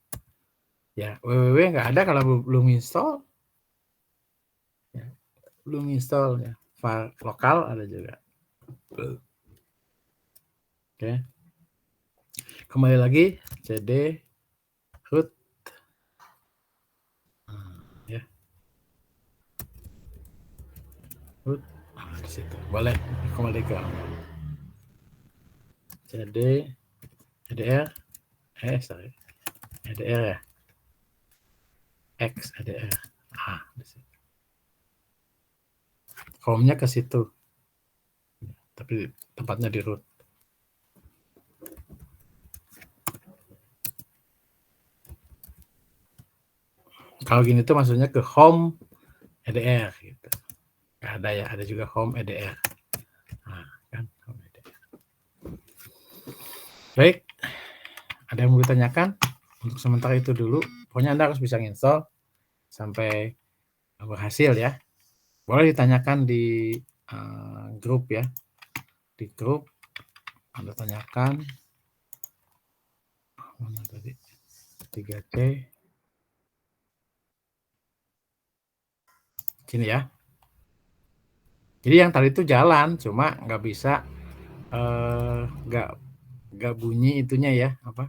Ya, www nggak ada kalau belum install. Ya, belum install ya. Var lokal ada juga. Oke. Kembali lagi cd root ya. Root di situ. Boleh kembali ke cd EDR EDR ya. X EDR. Di situ. Home-nya ke situ. Tapi tempatnya di root. Kalau gini tuh maksudnya ke home EDR gitu. Nggak ada ya, ada juga home EDR. Kan home EDR. Baik, ada yang mau ditanyakan? Untuk sementara itu dulu. Pokoknya Anda harus bisa install sampai berhasil ya. Boleh ditanyakan di grup ya. Di grup Anda tanyakan mana tadi 3C sini ya. Jadi yang tadi itu jalan, cuma nggak bisa nggak bunyi itunya ya, apa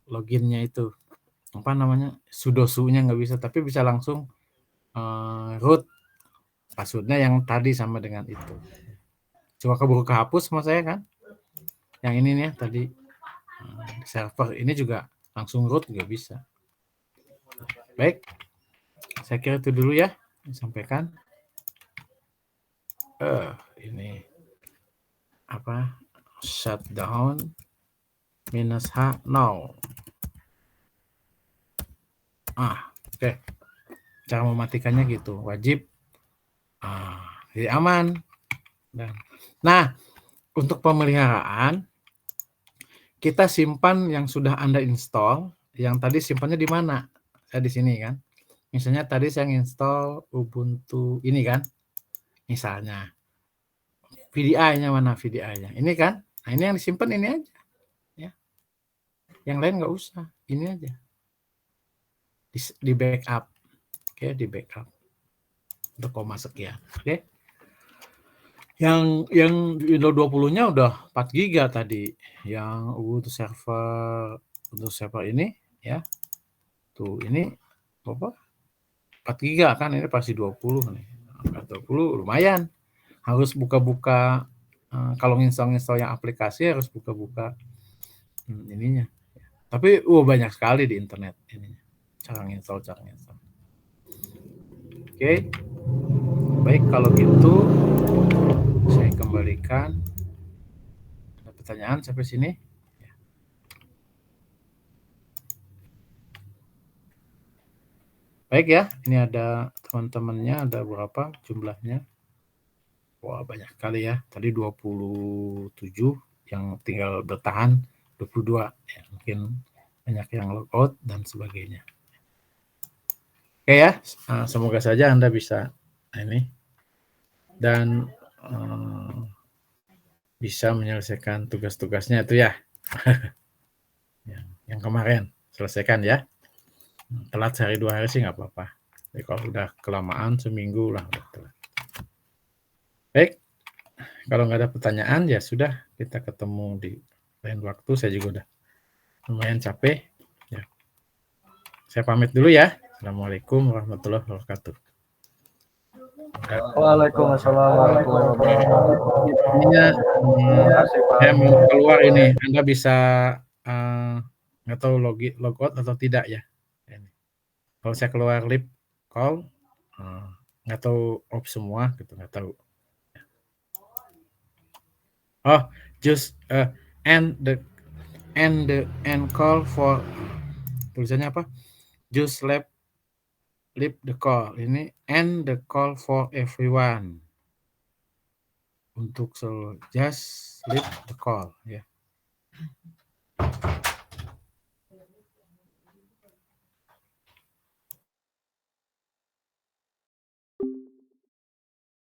loginnya itu, apa namanya, sudosu-nya nggak bisa, tapi bisa langsung root passwordnya yang tadi sama dengan itu. Cuma keburu kehapus sama saya kan, yang ini nih tadi server ini juga langsung root nggak bisa. Baik, saya kira itu dulu ya disampaikan. Ini apa, shutdown -h now. Oke. Cara mematikannya gitu, wajib jadi aman. Nah, untuk pemeliharaan kita simpan yang sudah Anda install. Yang tadi simpannya di mana? Saya di sini kan. Misalnya tadi saya install Ubuntu ini kan. Misalnya VDI-nya mana, VDI-nya? Ini kan. Nah, ini yang disimpan ini aja. Ya. Yang lain nggak usah. Ini aja. Di backup. Oke, di backup. Untuk koma sekian. Oke. Yang Windows 20-nya udah 4 GB tadi. Yang untuk server ini ya. Tuh, ini apa? 4 GB kan, ini pasti 20 nih. 20 lumayan. Harus buka-buka kalau install yang aplikasi harus buka-buka ininya. Tapi banyak sekali di internet ininya. cara install. Oke. Baik, kalau gitu saya kembalikan. Ada pertanyaan sampai sini? Baik ya, ini ada teman-temannya, ada berapa jumlahnya? Wah, banyak sekali ya. Tadi 27 yang tinggal bertahan, 22 ya, mungkin banyak yang logout dan sebagainya. Oke ya, semoga saja Anda bisa ini dan bisa menyelesaikan tugas-tugasnya itu ya. yang kemarin selesaikan ya. Telat sehari 2 hari sih nggak apa-apa. Jadi kalau udah kelamaan seminggu lah udah telat. Baik, kalau nggak ada pertanyaan ya sudah, kita ketemu di lain waktu. Saya juga udah lumayan capek. Ya. Saya pamit dulu ya. Assalamualaikum warahmatullahi wabarakatuh. Waalaikumsalam warahmatullahi wabarakatuh. Saya mau keluar ini. Anda bisa nggak tahu logout atau tidak ya. Kalau saya keluar lip call, nggak tahu off semua gitu, nggak tahu. Oh, just end call for, tulisannya apa? Just leave the call. Ini end the call for everyone. Untuk just leave the call ya.